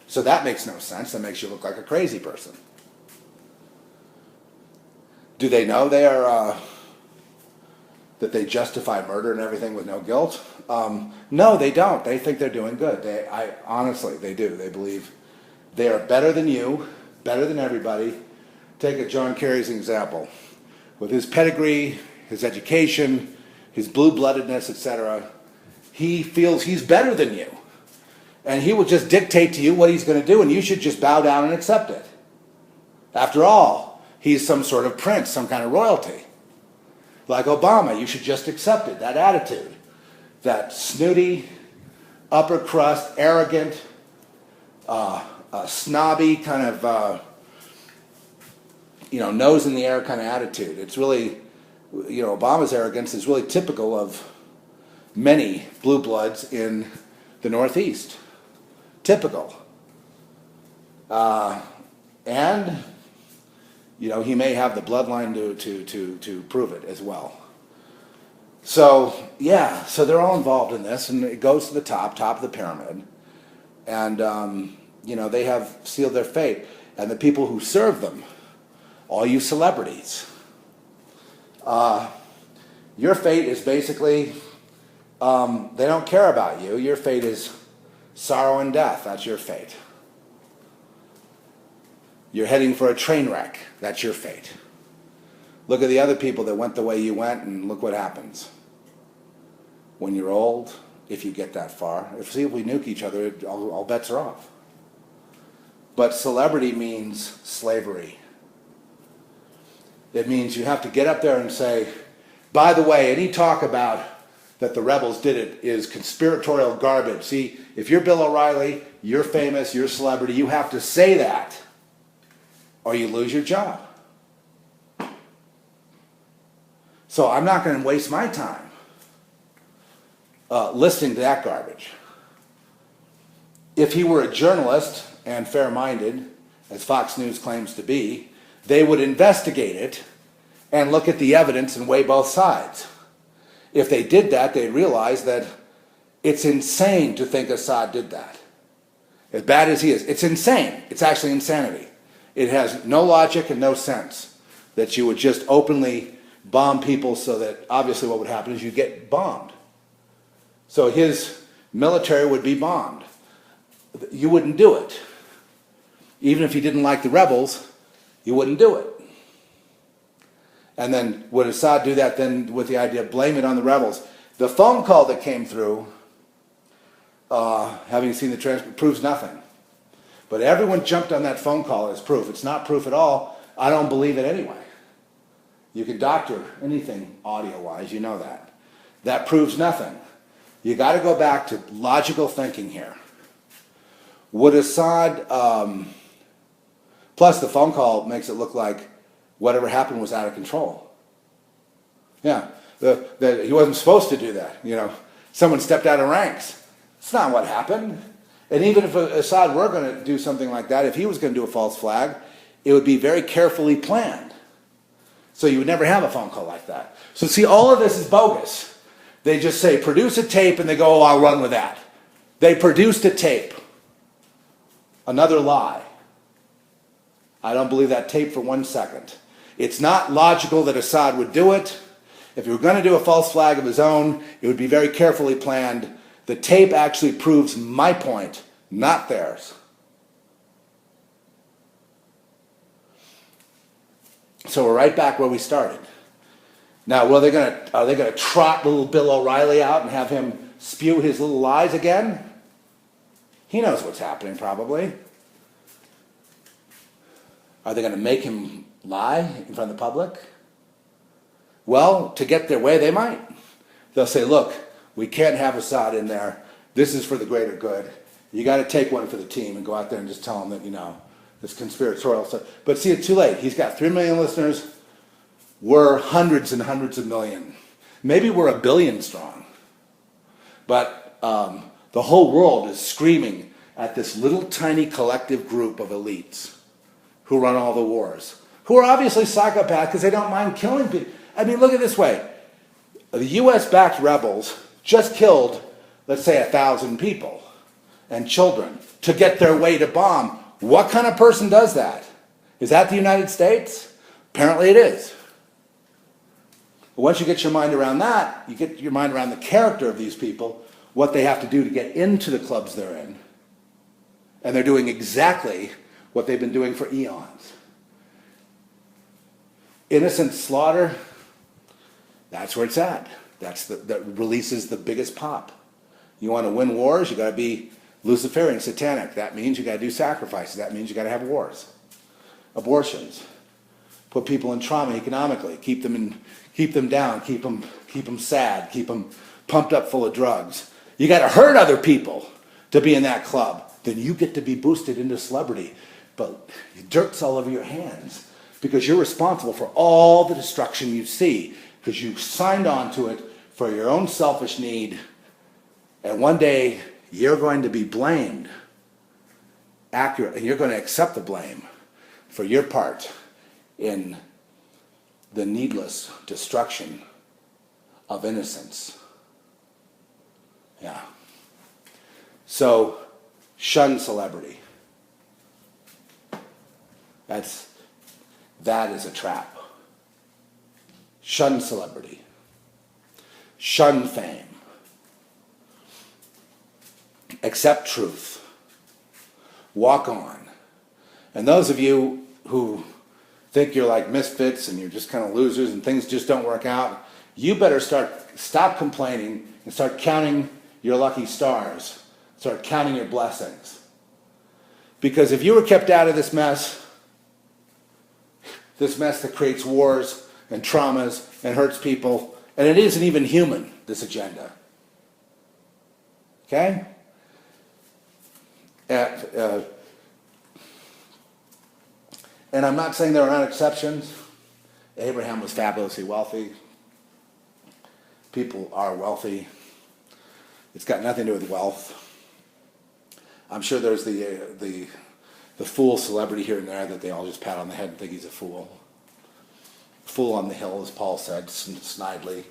So that makes no sense. That makes you look like a crazy person. Do they know they are, that they justify murder and everything with no guilt? No, they don't. They think they're doing good. Honestly, they do. They believe they are better than you, better than everybody. Take a John Kerry's example. With his pedigree, his education, his blue-bloodedness, etc., he feels he's better than you. And he will just dictate to you what he's going to do, and you should just bow down and accept it. After all, he's some sort of prince, some kind of royalty. Like Obama, you should just accept it, that attitude. That snooty, upper crust, arrogant, snobby kind of, nose in the air kind of attitude. It's really, Obama's arrogance is really typical of many blue bloods in the Northeast. Typical. And he may have the bloodline to prove it as well. So they're all involved in this, and it goes to the top of the pyramid. And, they have sealed their fate. And the people who serve them, all you celebrities, your fate is basically, they don't care about you. Your fate is sorrow and death. That's your fate. You're heading for a train wreck. That's your fate. Look at the other people that went the way you went, and look what happens. When you're old, if you get that far, if we nuke each other, all bets are off. But celebrity means slavery. It means you have to get up there and say, by the way, any talk about that the rebels did it is conspiratorial garbage. See, if you're Bill O'Reilly, you're famous, you're a celebrity, you have to say that, or you lose your job. So I'm not going to waste my time listening to that garbage. If he were a journalist and fair-minded, as Fox News claims to be, they would investigate it and look at the evidence and weigh both sides. If they did that, they'd realize that it's insane to think Assad did that. As bad as he is, it's insane. It's actually insanity. It has no logic and no sense that you would just openly bomb people, so that obviously what would happen is you'd get bombed. So his military would be bombed. You wouldn't do it. Even if you didn't like the rebels, you wouldn't do it. And then would Assad do that then with the idea of blame it on the rebels? The phone call that came through, having seen the transcript, proves nothing. But everyone jumped on that phone call as proof. It's not proof at all. I don't believe it anyway. You can doctor anything audio-wise, you know that. That proves nothing. You got to go back to logical thinking here. Would Assad, plus the phone call makes it look like whatever happened was out of control. Yeah, he wasn't supposed to do that. Someone stepped out of ranks. That's not what happened. And even if Assad were going to do something like that, if he was going to do a false flag, it would be very carefully planned. So you would never have a phone call like that. So see, all of this is bogus. They just say, produce a tape, and they go, oh, I'll run with that. They produced a tape. Another lie. I don't believe that tape for 1 second. It's not logical that Assad would do it. If he were going to do a false flag of his own, it would be very carefully planned. The tape actually proves my point, not theirs. So we're right back where we started. Now, are they going to trot little Bill O'Reilly out and have him spew his little lies again? He knows what's happening, probably. Are they going to make him lie in front of the public? Well, to get their way, they might. They'll say, look, we can't have Assad in there. This is for the greater good. You got to take one for the team and go out there and just tell them that, this conspiratorial stuff. But see, it's too late. He's got 3 million listeners. We're hundreds and hundreds of million. Maybe we're 1 billion strong. But the whole world is screaming at this little tiny collective group of elites who run all the wars, who are obviously psychopaths because they don't mind killing people. I mean, look at it this way. The U.S.-backed rebels just killed, let's say, 1,000 people and children to get their way to bomb. What kind of person does that? Is that the United States? Apparently it is. But once you get your mind around that, you get your mind around the character of these people, what they have to do to get into the clubs they're in. And they're doing exactly what they've been doing for eons. Innocent slaughter, that's where it's at. That releases the biggest pop. You want to win wars, you got to be Luciferian, satanic. That means you got to do sacrifices. That means you got to have wars, abortions, put people in trauma economically, keep them down, keep them sad, keep them pumped up full of drugs. You got to hurt other people to be in that club. Then you get to be boosted into celebrity, but dirt's all over your hands because you're responsible for all the destruction you see because you signed on to it for your own selfish need, and one day you're going to be blamed accurately, and you're going to accept the blame for your part in the needless destruction of innocence. Yeah. So, shun celebrity. That is a trap. Shun celebrity. Shun fame. Accept truth. Walk on. And those of you who think you're like misfits and you're just kind of losers and things just don't work out, you better stop complaining and start counting your lucky stars. Start counting your blessings. Because if you were kept out of this mess that creates wars and traumas and hurts people, and it isn't even human, this agenda. Okay? And I'm not saying there are not exceptions. Abraham was fabulously wealthy. People are wealthy. It's got nothing to do with wealth. I'm sure there's the fool celebrity here and there that they all just pat on the head and think he's a fool. Fool on the hill, as Paul said, snidely,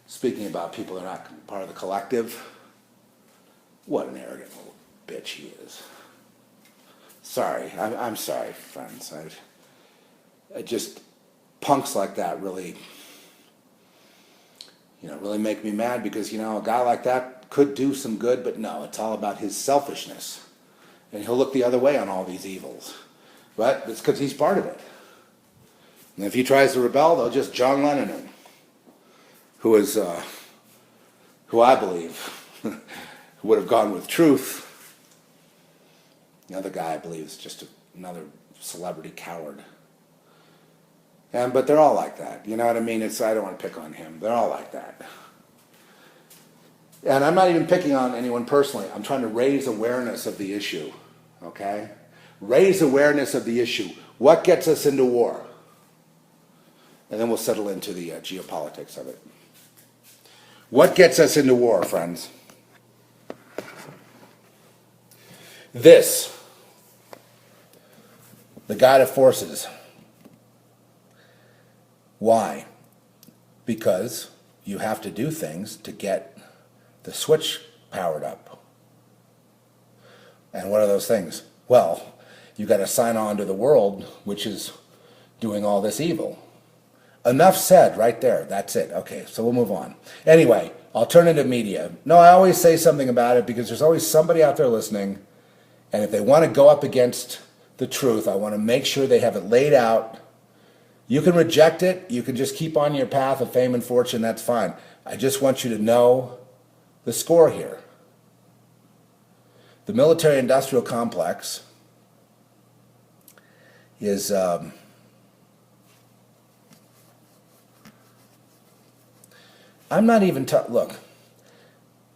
speaking about people that are not part of the collective. What an arrogant little bitch he is. Sorry, I'm sorry, friends. I just punks like that really make me mad because a guy like that could do some good, but no, it's all about his selfishness, and he'll look the other way on all these evils. But it's because he's part of it. And if he tries to rebel, they'll just John Lennon him, who I believe would have gone with truth. The other guy, I believe, is just another celebrity coward. But they're all like that. You know what I mean? I don't want to pick on him. They're all like that. And I'm not even picking on anyone personally. I'm trying to raise awareness of the issue. Okay? Raise awareness of the issue. What gets us into war? And then we'll settle into the geopolitics of it. What gets us into war, friends? This. The God of forces. Why? Because you have to do things to get the switch powered up. And what are those things? Well, you got to sign on to the world, which is doing all this evil. Enough said right there. That's it. Okay, so we'll move on. Anyway, alternative media. No, I always say something about it because there's always somebody out there listening, and if they want to go up against the truth, I want to make sure they have it laid out. You can reject it. You can just keep on your path of fame and fortune. That's fine. I just want you to know the score here. The military-industrial complex is I'm not even look,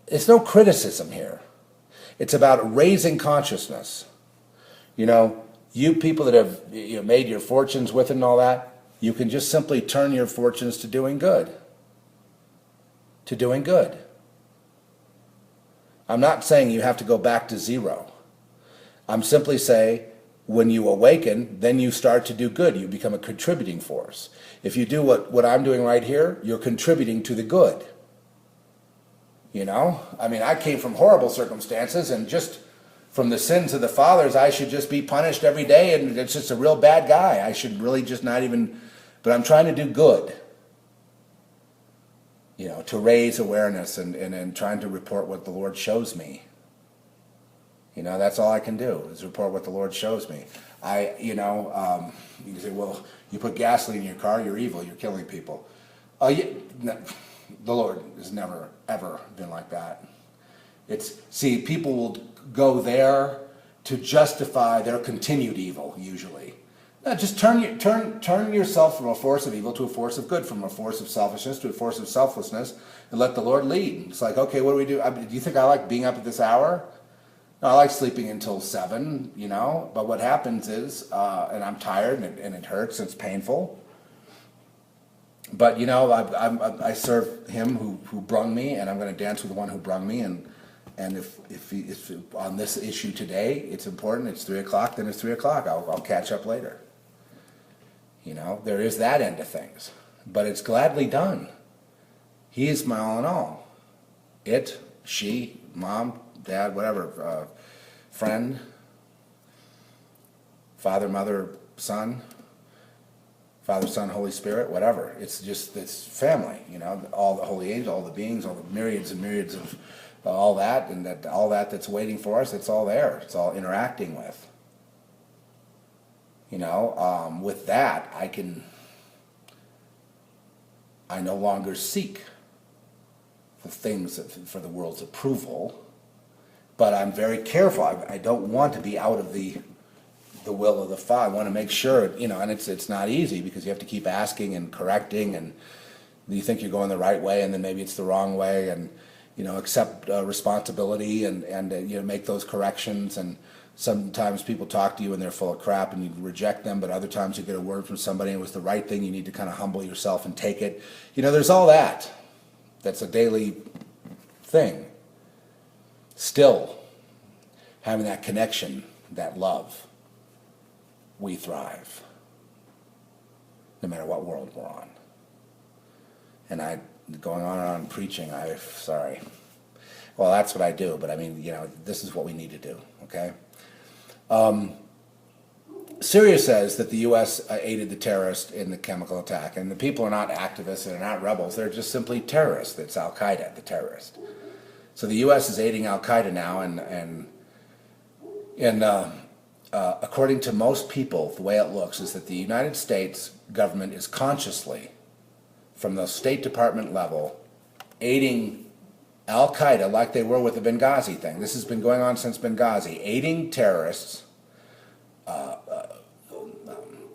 it's no criticism here. It's about raising consciousness. You people that have made your fortunes with it and all that, you can just simply turn your fortunes to doing good. To doing good. I'm not saying you have to go back to zero. I'm simply saying when you awaken, then you start to do good. You become a contributing force. If you do what I'm doing right here, you're contributing to the good. You know? I mean, I came from horrible circumstances, and just from the sins of the fathers, I should just be punished every day, and it's just a real bad guy. I should really just not even, but I'm trying to do good. You know, to raise awareness and trying to report what the Lord shows me. You know, that's all I can do, is report what the Lord shows me. You can say, well, you put gasoline in your car, you're evil, you're killing people. No, the Lord has never, ever been like that. People will go there to justify their continued evil, usually. No, just turn yourself from a force of evil to a force of good, from a force of selfishness to a force of selflessness, and let the Lord lead. It's like, okay, what do we do? Do you think I like being up at this hour? No, I like sleeping until 7, you know, but what happens is, and I'm tired, and it hurts, and it's painful. But, you know, I serve him who brung me, and I'm going to dance with the one who brung me, and if on this issue today, it's important, it's 3 o'clock, then it's 3 o'clock. I'll catch up later. You know, there is that end of things. But it's gladly done. He is my all in all. It, she, mom, dad, whatever, friend, father, mother, son, Father, Son, Holy Spirit, whatever. It's just this family, you know, all the holy angels, all the beings, all the myriads and myriads of all that, and all that's waiting for us, it's all there. It's all interacting with. You know, with that, I no longer seek the things for the world's approval, but I'm very careful. I don't want to be out of the will of the Father. I want to make sure, you know, and it's not easy, because you have to keep asking and correcting, and you think you're going the right way, and then maybe it's the wrong way, and, you know, accept responsibility and you know, make those corrections. And sometimes people talk to you and they're full of crap and you reject them, but other times you get a word from somebody and it was the right thing. You need to kind of humble yourself and take it. You know, there's all that. That's a daily thing. Still, having that connection, that love, we thrive, no matter what world we're on. And going on and on preaching, sorry. Well, that's what I do, but I mean, you know, this is what we need to do, okay? Syria says that the U.S. aided the terrorists in the chemical attack, and the people are not activists and they're not rebels, they're just simply terrorists. It's Al-Qaeda, the terrorist. So the U.S. is aiding Al-Qaeda now, and according to most people, the way it looks is that the United States government is consciously, from the State Department level, aiding Al-Qaeda like they were with the Benghazi thing. This has been going on since Benghazi, aiding terrorists,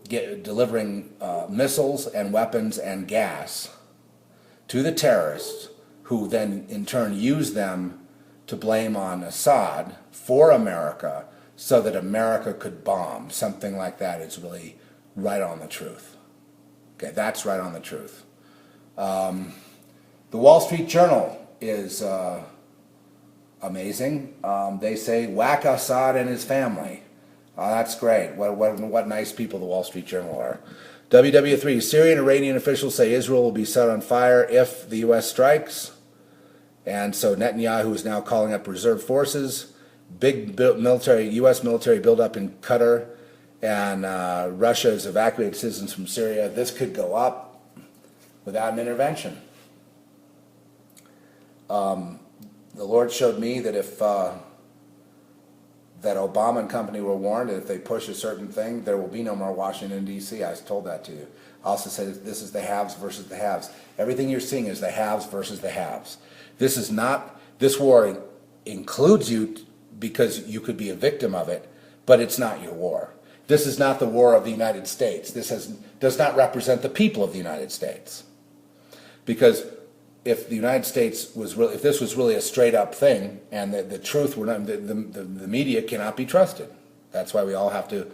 delivering missiles and weapons and gas to the terrorists, who then in turn use them to blame on Assad for America, so that America could bomb. Something like that is really right on the truth. Okay, that's right on the truth. The Wall Street Journal is amazing. They say, whack Assad and his family. That's great. What nice people the Wall Street Journal are. WW3, Syrian and Iranian officials say Israel will be set on fire if the U.S. strikes. And so Netanyahu is now calling up reserve forces. Big U.S. military buildup in Qatar. And Russia has evacuated citizens from Syria. This could go up without an intervention. The Lord showed me that if that Obama and company were warned that if they push a certain thing, there will be no more Washington, D.C. I told that to you. I also said this is the haves versus the haves. Everything you're seeing is the haves versus the haves. This is not, this war includes you because you could be a victim of it, but it's not your war. This is not the war of the United States. This does not represent the people of the United States. Because if the United States was really, if this was really a straight up thing, and the truth were not, the media cannot be trusted. That's why we all have to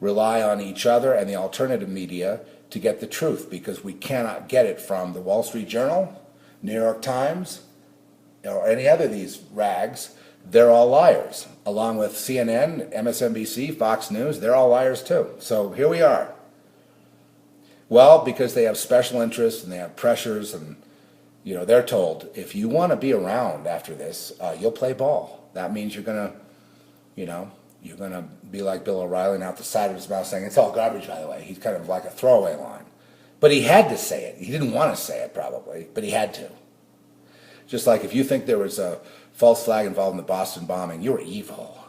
rely on each other and the alternative media to get the truth, because we cannot get it from the Wall Street Journal, New York Times, or any other of these rags, they're all liars. Along with CNN, MSNBC, Fox News, they're all liars too. So here we are. Well, because they have special interests and they have pressures, and they're told, if you want to be around after this, you'll play ball. That means you're gonna, you're gonna be like Bill O'Reilly and out the side of his mouth saying, "It's all garbage," by the way. He's kind of like a throwaway line. But he had to say it. He didn't want to say it probably, but he had to. Just like if you think there was a false flag involved in the Boston bombing, you're evil.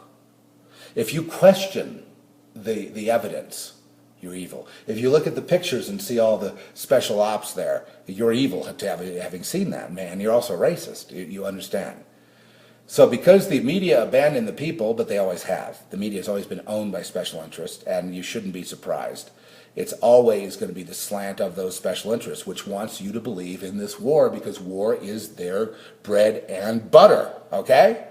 If you question the evidence, you're evil. If you look at the pictures and see all the special ops there, you're evil having seen that, man. You're also racist. You understand. So because the media abandoned the people, but they always have. The media has always been owned by special interests, and you shouldn't be surprised. It's always going to be the slant of those special interests, which wants you to believe in this war because war is their bread and butter, okay?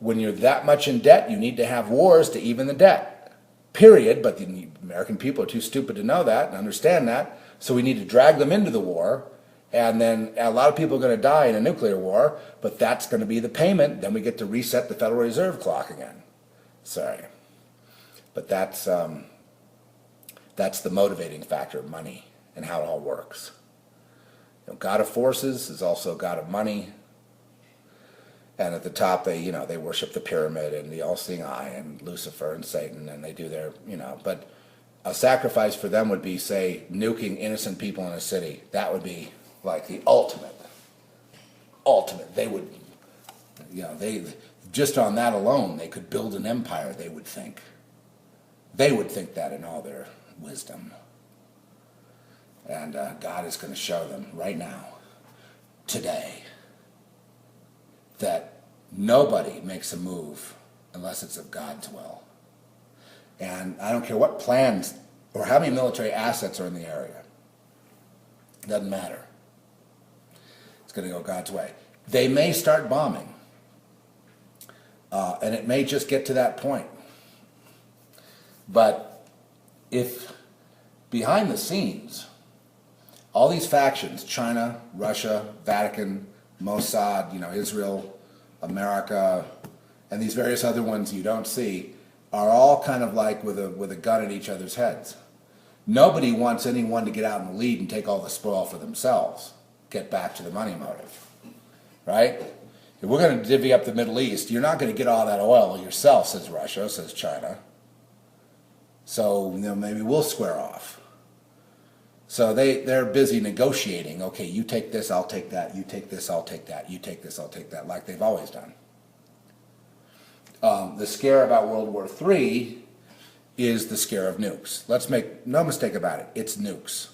When you're that much in debt, you need to have wars to even the debt, period. But the American people are too stupid to know that and understand that, so we need to drag them into the war, and then a lot of people are going to die in a nuclear war, but that's going to be the payment. Then we get to reset the Federal Reserve clock again. Sorry. But that's the motivating factor of money and how it all works. God of forces is also God of money. And at the top, they worship the pyramid and the all-seeing eye and Lucifer and Satan, and they do their, But a sacrifice for them would be, say, nuking innocent people in a city. That would be like the ultimate. They would, they just on that alone, they could build an empire. They would think. They would think that in all their wisdom. And God is going to show them right now, today, that nobody makes a move unless it's of God's will. And I don't care what plans or how many military assets are in the area. It doesn't matter. It's going to go God's way. They may start bombing. And it may just get to that point. But if behind the scenes, all these factions, China, Russia, Vatican, Mossad, Israel, America, and these various other ones you don't see, are all kind of like with a gun at each other's heads. Nobody wants anyone to get out in the lead and take all the spoil for themselves. Get back to the money motive, right? If we're going to divvy up the Middle East, you're not going to get all that oil yourself, says Russia, says China. So maybe we'll square off. So they're busy negotiating. Okay, you take this, I'll take that. You take this, I'll take that. You take this, I'll take that, like they've always done. The scare about World War III is the scare of nukes. Let's make no mistake about it. It's nukes.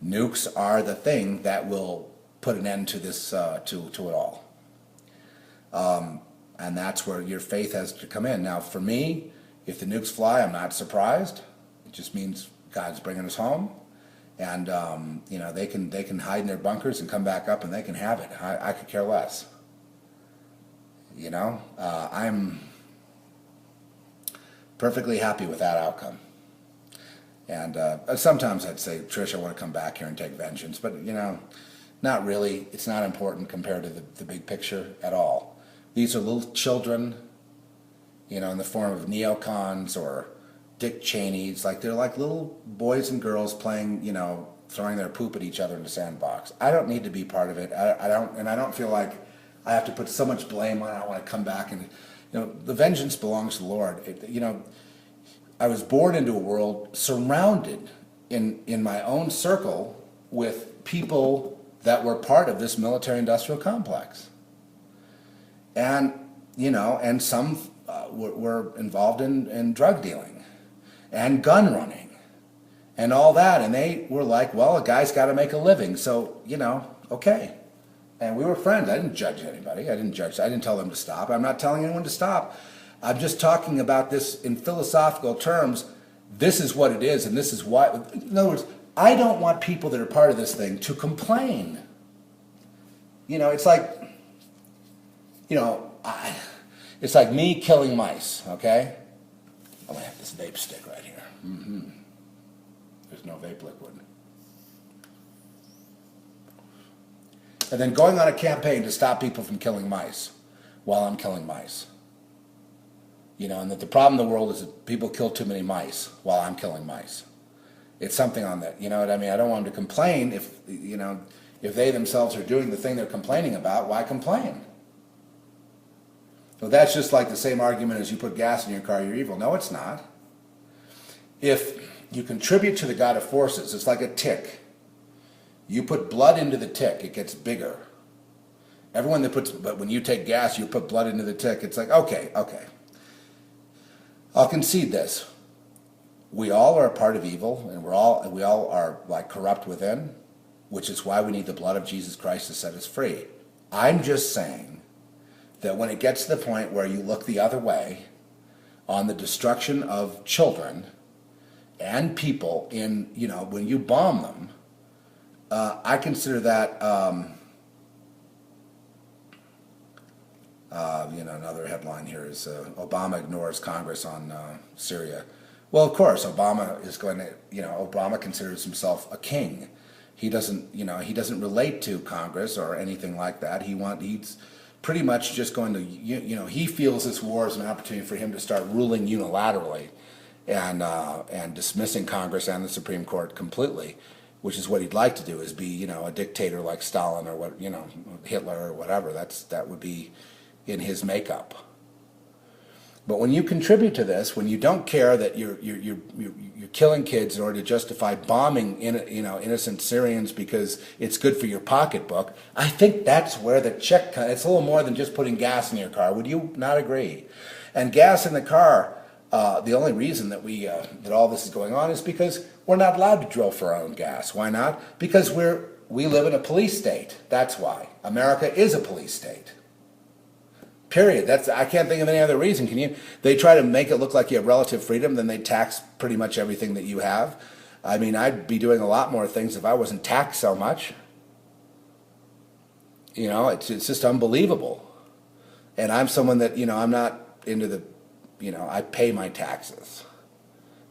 Nukes are the thing that will put an end to this, to it all. And that's where your faith has to come in. Now, for me, if the nukes fly, I'm not surprised. It just means God's bringing us home. And, they can hide in their bunkers and come back up and they can have it. I could care less. I'm perfectly happy with that outcome. And sometimes I'd say, Trish, I want to come back here and take vengeance. But, not really. It's not important compared to the big picture at all. These are little children, in the form of neocons or Dick Cheneys. They're like little boys and girls playing, throwing their poop at each other in the sandbox. I don't need to be part of it. I don't feel like I have to put so much blame on it. I want to come back and, the vengeance belongs to the Lord. I was born into a world surrounded in my own circle with people that were part of this military-industrial complex. And, and some were involved in drug dealing and gun running and all that. And they were like, well, a guy's got to make a living. So, okay. And we were friends. I didn't judge anybody. I didn't tell them to stop. I'm not telling anyone to stop. I'm just talking about this in philosophical terms. This is what it is, and this is why. In other words, I don't want people that are part of this thing to complain. It's like, it's like me killing mice, okay? I have this vape stick right here. There's no vape liquid. And then going on a campaign to stop people from killing mice. while I'm killing mice. And that the problem in the world is that people kill too many mice while I'm killing mice. It's something on that. You know what I mean? I don't want them to complain if they themselves are doing the thing they're complaining about. Why complain? Well, that's just like the same argument as you put gas in your car, you're evil. No, it's not. If you contribute to the God of forces, it's like a tick. You put blood into the tick, it gets bigger. But when you take gas, you put blood into the tick, it's like, okay. I'll concede this. We all are a part of evil, and we all are like corrupt within, which is why we need the blood of Jesus Christ to set us free. I'm just saying that when it gets to the point where you look the other way on the destruction of children and people when you bomb them, I consider that, another headline here is Obama ignores Congress on Syria. Well, of course, Obama considers himself a king. He doesn't relate to Congress or anything like that. He's pretty much just going to, he feels this war is an opportunity for him to start ruling unilaterally and dismissing Congress and the Supreme Court completely, which is what he'd like to do, is be, a dictator like Stalin or Hitler or whatever. That would be in his makeup. But when you contribute to this, when you don't care that you're killing kids in order to justify bombing innocent Syrians because it's good for your pocketbook, I think that's where the check comes. It's a little more than just putting gas in your car. Would you not agree? And gas in the car, the only reason that that all this is going on is because we're not allowed to drill for our own gas. Why not? Because we live in a police state. That's why. America is a police state. Period. I can't think of any other reason. Can you? They try to make it look like you have relative freedom, then they tax pretty much everything that you have. I mean, I'd be doing a lot more things if I wasn't taxed so much. It's just unbelievable. And I'm someone that, I'm not into the, I pay my taxes.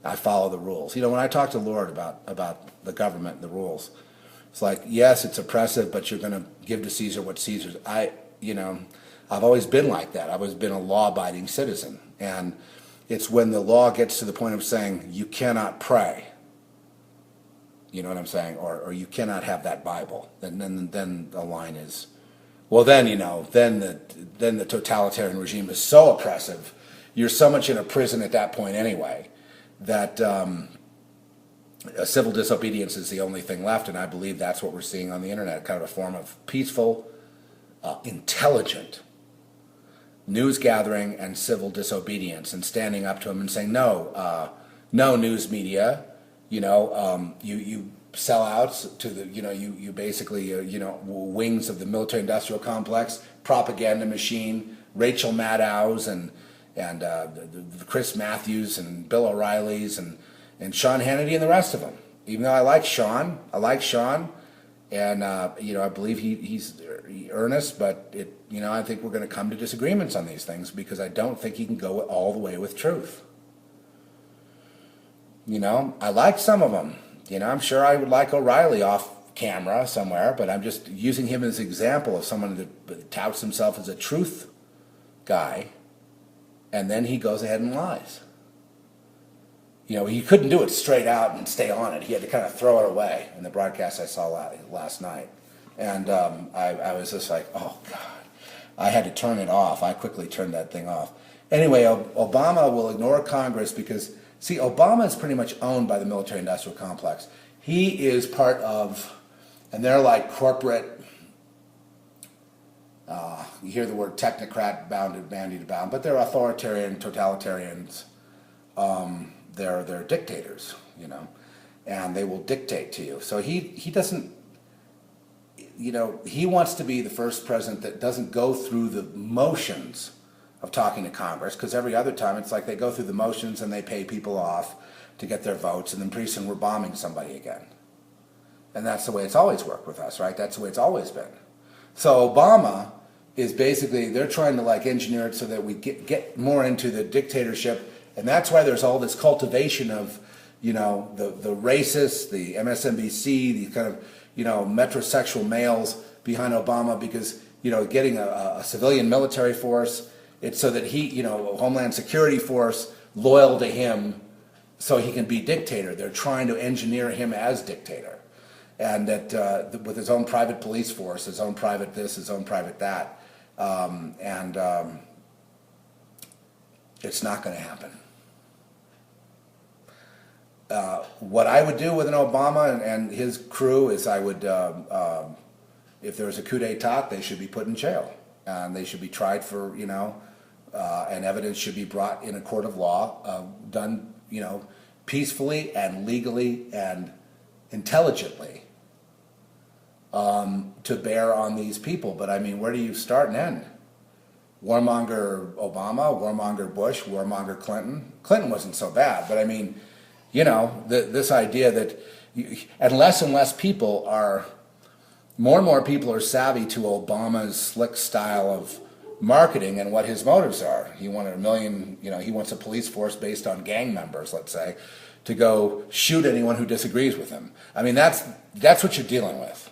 I follow the rules. When I talk to the Lord about the government and the rules, it's like, yes, it's oppressive, but you're going to give to Caesar what Caesar's. I've always been like that. I've always been a law-abiding citizen. And it's when the law gets to the point of saying you cannot pray, you know what I'm saying, or you cannot have that Bible, then the line is, well, then the totalitarian regime is so oppressive, you're so much in a prison at that point anyway, that civil disobedience is the only thing left, and I believe that's what we're seeing on the internet, kind of a form of peaceful, intelligent news gathering and civil disobedience, and standing up to them and saying, no news media, you sellouts to the, you basically, wings of the military-industrial complex, propaganda machine, Rachel Maddow's and the Chris Matthews and Bill O'Reilly's and Sean Hannity and the rest of them. Even though I like Sean, and I believe he's earnest, but I think we're going to come to disagreements on these things because I don't think he can go all the way with truth. I like some of them. I'm sure I would like O'Reilly off camera somewhere, but I'm just using him as an example of someone that touts himself as a truth guy, and then he goes ahead and lies. He couldn't do it straight out and stay on it. He had to kind of throw it away in the broadcast I saw last night. And I was just like, oh, God. I had to turn it off. I quickly turned that thing off. Anyway, Obama will ignore Congress because, see, Obama is pretty much owned by the military-industrial complex. He is part of, and they're like corporate, you hear the word technocrat bandied about, but they're authoritarian, totalitarians. They're dictators, and they will dictate to you. So he doesn't, he wants to be the first president that doesn't go through the motions of talking to Congress, because every other time it's like they go through the motions and they pay people off to get their votes, and then pretty soon we're bombing somebody again. And that's the way it's always worked with us, right? That's the way it's always been. So Obama is basically, they're trying to engineer it so that we get more into the dictatorship. And that's why there's all this cultivation of, the racists, the MSNBC, the kind of, metrosexual males behind Obama, because getting a civilian military force. It's so that he, a Homeland Security force loyal to him so he can be dictator. They're trying to engineer him as dictator. And that with his own private police force, his own private this, his own private that. It's not going to happen. What I would do with an Obama and his crew is I would, if there was a coup d'etat, they should be put in jail. And they should be tried for, and evidence should be brought in a court of law, done, peacefully and legally and intelligently to bear on these people. But I mean, where do you start and end? Warmonger Obama, warmonger Bush, warmonger Clinton. Clinton wasn't so bad, but I mean, this idea that, and less people are, more and more people are savvy to Obama's slick style of marketing and what his motives are. He wanted 1 million, he wants a police force based on gang members, let's say, to go shoot anyone who disagrees with him. I mean, that's what you're dealing with.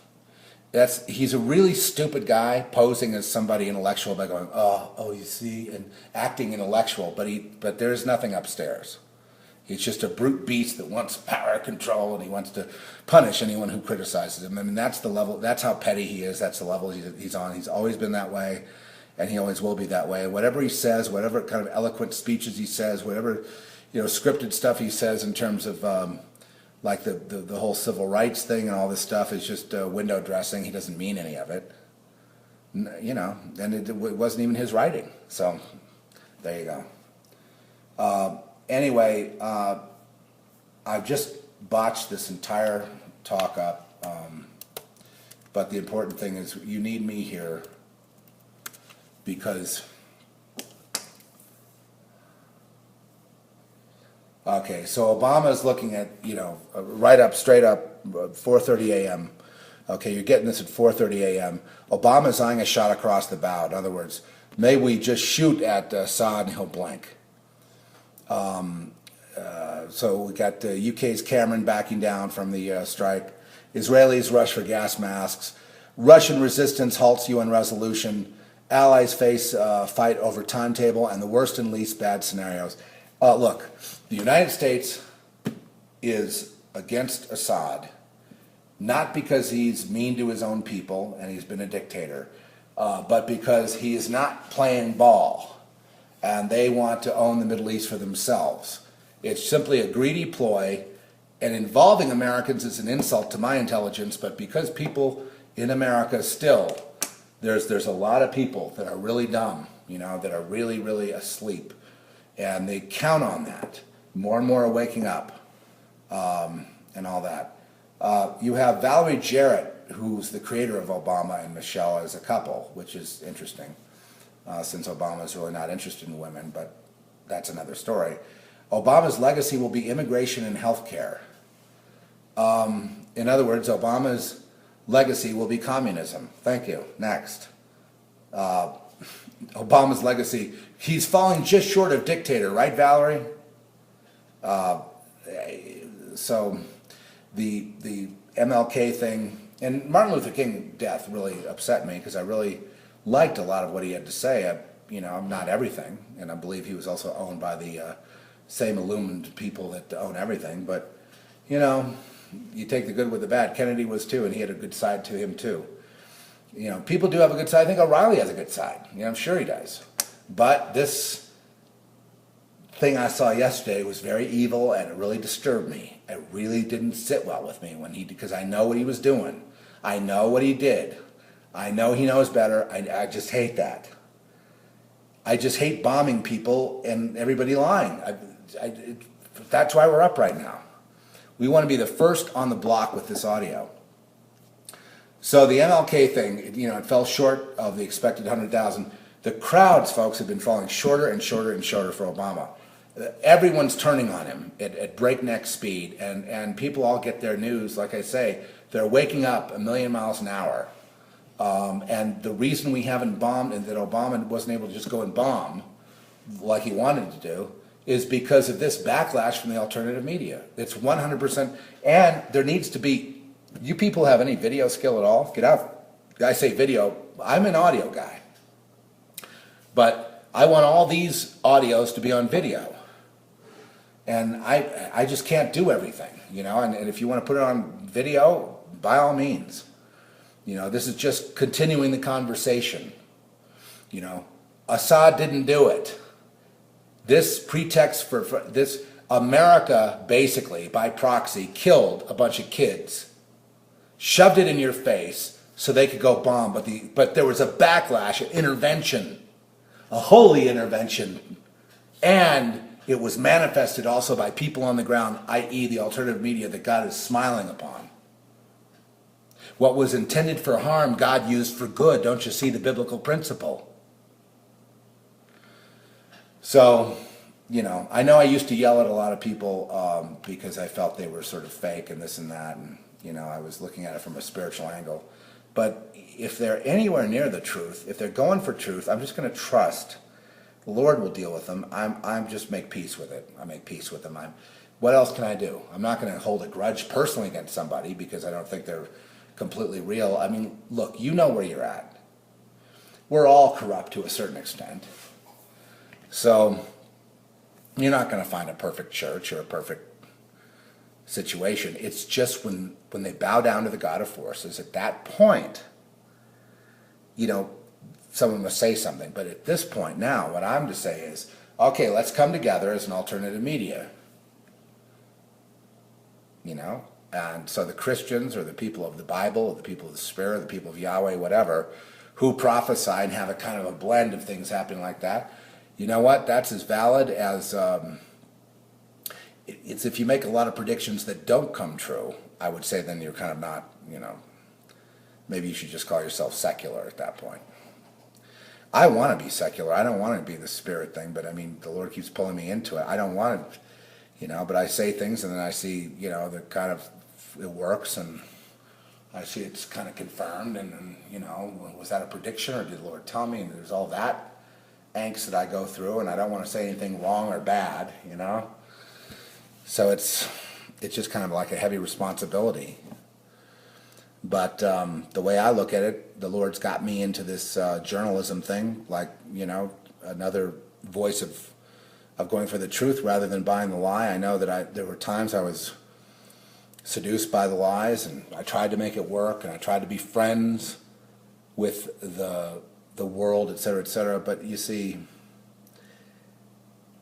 He's a really stupid guy posing as somebody intellectual by going, oh, you see, and acting intellectual, but there's nothing upstairs. He's just a brute beast that wants power control, and he wants to punish anyone who criticizes him. I mean, that's the level, that's how petty he is, that's the level he's on. He's always been that way, and he always will be that way. Whatever he says, whatever kind of eloquent speeches he says, whatever, scripted stuff he says in terms of, like the whole civil rights thing and all this stuff is just window dressing. He doesn't mean any of it, and it wasn't even his writing. So there you go. Anyway, I've just botched this entire talk up, but the important thing is you need me here because, okay, so Obama's looking at, right up, straight up, 4:30 a.m. Okay, you're getting this at 4:30 a.m. Obama's eyeing a shot across the bow. In other words, may we just shoot at Assad and he'll blink. So we got the UK's Cameron backing down from the strike. Israelis rush for gas masks. Russian resistance halts UN resolution. Allies face fight over timetable and the worst and least bad scenarios. Look, the United States is against Assad, not because he's mean to his own people and he's been a dictator, but because he is not playing ball and they want to own the Middle East for themselves. It's simply a greedy ploy, and involving Americans is an insult to my intelligence, but because people in America still, there's a lot of people that are really dumb, that are really, really asleep, and they count on that. More and more are waking up, and all that. You have Valerie Jarrett, who's the creator of Obama and Michelle as a couple, which is interesting, since Obama's really not interested in women, but that's another story. Obama's legacy will be immigration and health care. In other words, Obama's legacy will be communism. Thank you. Next. Obama's legacy, he's falling just short of dictator, right, Valerie? So the MLK thing, and Martin Luther King death really upset me because I really liked a lot of what he had to say. I'm not everything, and I believe he was also owned by the same illumined people that own everything, but you take the good with the bad. Kennedy was too, and he had a good side to him too. People do have a good side. I think O'Reilly has a good side. I'm sure he does. But this thing I saw yesterday was very evil, and it really disturbed me. It really didn't sit well with me because I know what he was doing. I know what he did. I know he knows better. I just hate that. I just hate bombing people and everybody lying. That's why we're up right now. We want to be the first on the block with this audio. So the MLK thing, it fell short of the expected 100,000. The crowds, folks, have been falling shorter and shorter and shorter for Obama. Everyone's turning on him at breakneck speed, and people all get their news, like I say, they're waking up 1 million miles an hour. And the reason we haven't bombed and that Obama wasn't able to just go and bomb like he wanted to do is because of this backlash from the alternative media. It's 100%, and there needs to be, you people have any video skill at all? Get out I say video, I'm an audio guy. But I want all these audios to be on video. And I just can't do everything, you know, and if you want to put it on video, by all means. You know, this is just continuing the conversation. You know, Assad didn't do it. This pretext for this, America basically, by proxy, killed a bunch of kids, shoved it in your face so they could go bomb, but there was a backlash, an intervention, a holy intervention, and it was manifested also by people on the ground, i.e. the alternative media that God is smiling upon. What was intended for harm, God used for good. Don't you see the biblical principle? So, you know I used to yell at a lot of people because I felt they were sort of fake and this and that, and, you know, I was looking at it from a spiritual angle. But if they're anywhere near the truth, if they're going for truth, I'm just going to trust the Lord will deal with them. I'm just make peace with it. I make peace with them. What else can I do? I'm not going to hold a grudge personally against somebody because I don't think they're completely real. I mean, look, you know where you're at. We're all corrupt to a certain extent. So you're not going to find a perfect church or a perfect situation. It's just when they bow down to the God of forces, at that point, you know, someone must say something. But at this point now, what I'm to say is, okay, let's come together as an alternative media. You know? And so the Christians or the people of the Bible, or the people of the Spirit, the people of Yahweh, whatever, who prophesy and have a kind of a blend of things happening like that, you know what? That's as valid as... it's if you make a lot of predictions that don't come true, I would say then you're kind of not, you know, maybe you should just call yourself secular at that point. I want to be secular. I don't want to be the spirit thing, but I mean, the Lord keeps pulling me into it. I don't want to, you know, but I say things and then I see, you know, the kind of, it works and I see it's kind of confirmed and, you know, was that a prediction or did the Lord tell me? And there's all that angst that I go through and I don't want to say anything wrong or bad, you know. So it's just kind of like a heavy responsibility. But the way I look at it, the Lord's got me into this journalism thing, like, you know, another voice of going for the truth rather than buying the lie. I know that there were times I was seduced by the lies, and I tried to make it work, and I tried to be friends with the world, et cetera, but you see,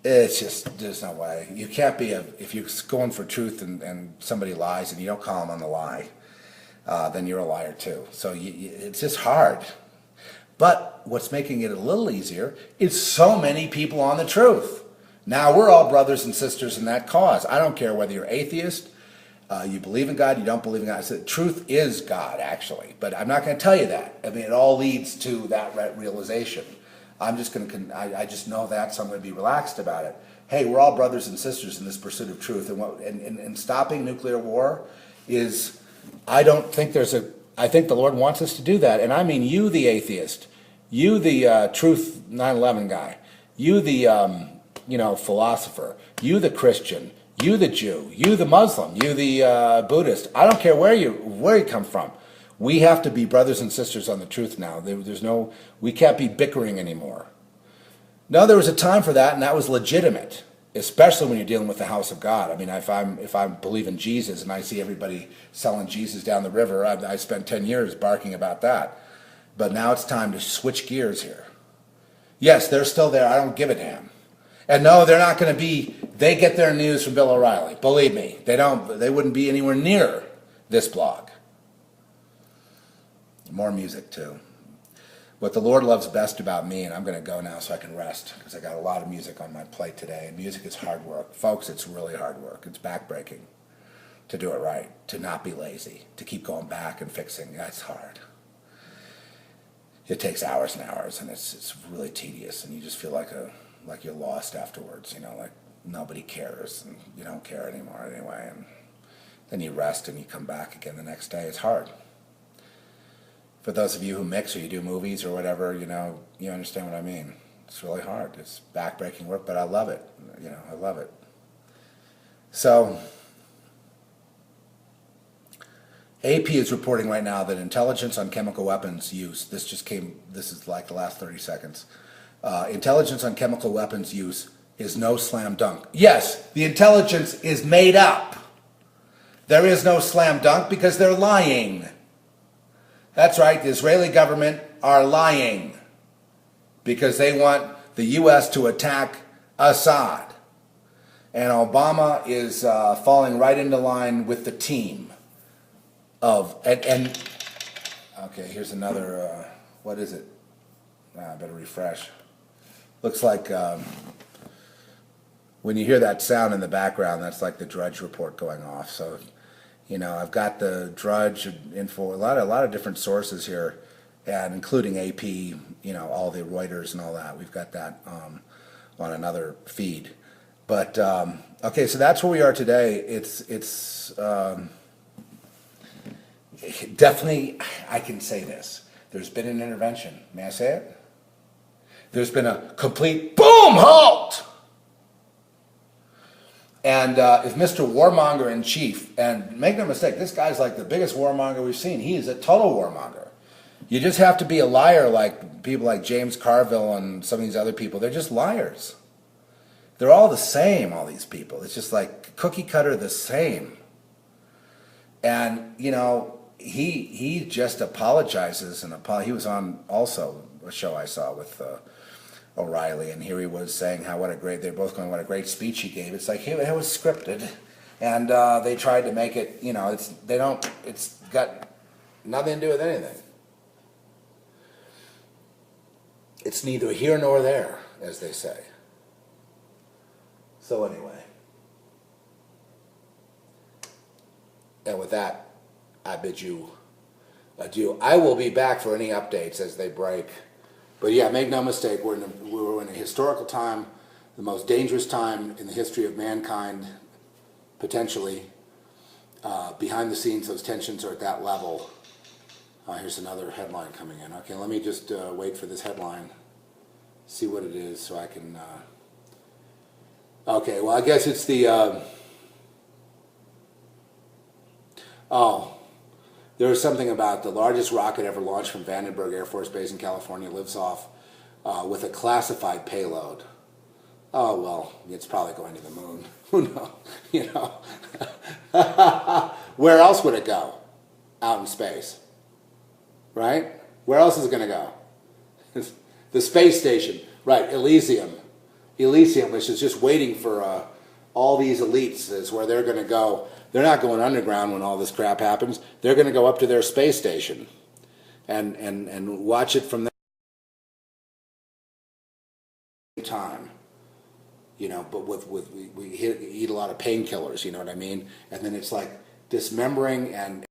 it's just, there's no way. You can't be if you're going for truth and somebody lies and you don't call them on the lie, then you're a liar too. So it's just hard. But what's making it a little easier is so many people on the truth. Now we're all brothers and sisters in that cause. I don't care whether you're atheist, you believe in God, you don't believe in God. I said, truth is God, actually. But I'm not going to tell you that. I mean, it all leads to that realization. I'm just going to, I just know that, so I'm going to be relaxed about it. Hey, we're all brothers and sisters in this pursuit of truth. And stopping nuclear war is, I don't think I think the Lord wants us to do that. And I mean you, the atheist, you, the truth 9/11 guy, you, the, you know, philosopher, you, the Christian, you, the Jew, you, the Muslim, you, the Buddhist. I don't care where you come from. We have to be brothers and sisters on the truth now. We can't be bickering anymore. No, there was a time for that, and that was legitimate, especially when you're dealing with the house of God. I mean, if I believe in Jesus and I see everybody selling Jesus down the river, I spent 10 years barking about that. But now it's time to switch gears here. Yes, they're still there. I don't give a damn. And no, they're not going to be, they get their news from Bill O'Reilly. Believe me, they wouldn't be anywhere near this blog. More music too. What the Lord loves best about me, and I'm going to go now so I can rest because I got a lot of music on my plate today. And music is hard work. Folks, it's really hard work. It's backbreaking to do it right, to not be lazy, to keep going back and fixing. That's hard. It takes hours and hours, and it's really tedious, and you just feel like you're lost afterwards, you know, like nobody cares, and you don't care anymore anyway. And then you rest and you come back again the next day. It's hard. For those of you who mix or you do movies or whatever, you know, you understand what I mean. It's really hard. It's backbreaking work, but I love it. You know, I love it. So, AP is reporting right now that intelligence on chemical weapons use, this is like the last 30 seconds. Intelligence on chemical weapons use is no slam dunk. Yes, the intelligence is made up. There is no slam dunk because they're lying. That's right, the Israeli government are lying because they want the U.S. to attack Assad. And Obama is falling right into line with the team of, okay, here's another, what is it? I better refresh. Looks like when you hear that sound in the background, that's like the Drudge report going off. So, you know, I've got the Drudge info, a lot of different sources here, and including AP, you know, all the Reuters and all that. We've got that on another feed. But okay, so that's where we are today. It's definitely, I can say this. There's been an intervention. May I say it? There's been a complete boom halt. And if Mr. Warmonger in chief, and make no mistake, this guy's like the biggest warmonger we've seen. He is a total warmonger. You just have to be a liar like people like James Carville and some of these other people. They're just liars. They're all the same, all these people. It's just like cookie cutter the same. And, you know, he just apologizes. He was on also a show I saw with O'Reilly, and here he was saying how they're both going, what a great speech he gave. It's like, hey, it was scripted. And they tried to make it, you know, it's got nothing to do with anything. It's neither here nor there, as they say. So anyway, and with that, I bid you adieu. I will be back for any updates as they break. But yeah, make no mistake, we're in a historical time, the most dangerous time in the history of mankind, potentially. Behind the scenes, those tensions are at that level. Here's another headline coming in. Okay, let me just wait for this headline, see what it is so I can... Okay, well, I guess it's the... there was something about the largest rocket ever launched from Vandenberg Air Force Base in California lifts off with a classified payload. Oh, well, it's probably going to the moon. Who knows? You know. Where else would it go? Out in space. Right? Where else is it going to go? The space station. Right, Elysium. Elysium, which is just waiting for all these elites, is where they're going to go. They're not going underground when all this crap happens. They're going to go up to their space station and watch it from there. Time, you know, but we eat a lot of painkillers, you know what I mean? And then it's like dismembering and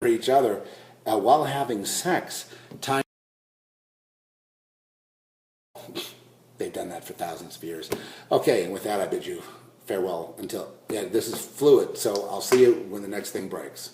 for each other while having sex. Time. They've done that for thousands of years. Okay, and with that, I bid you farewell until, yeah, this is fluid, so I'll see you when the next thing breaks.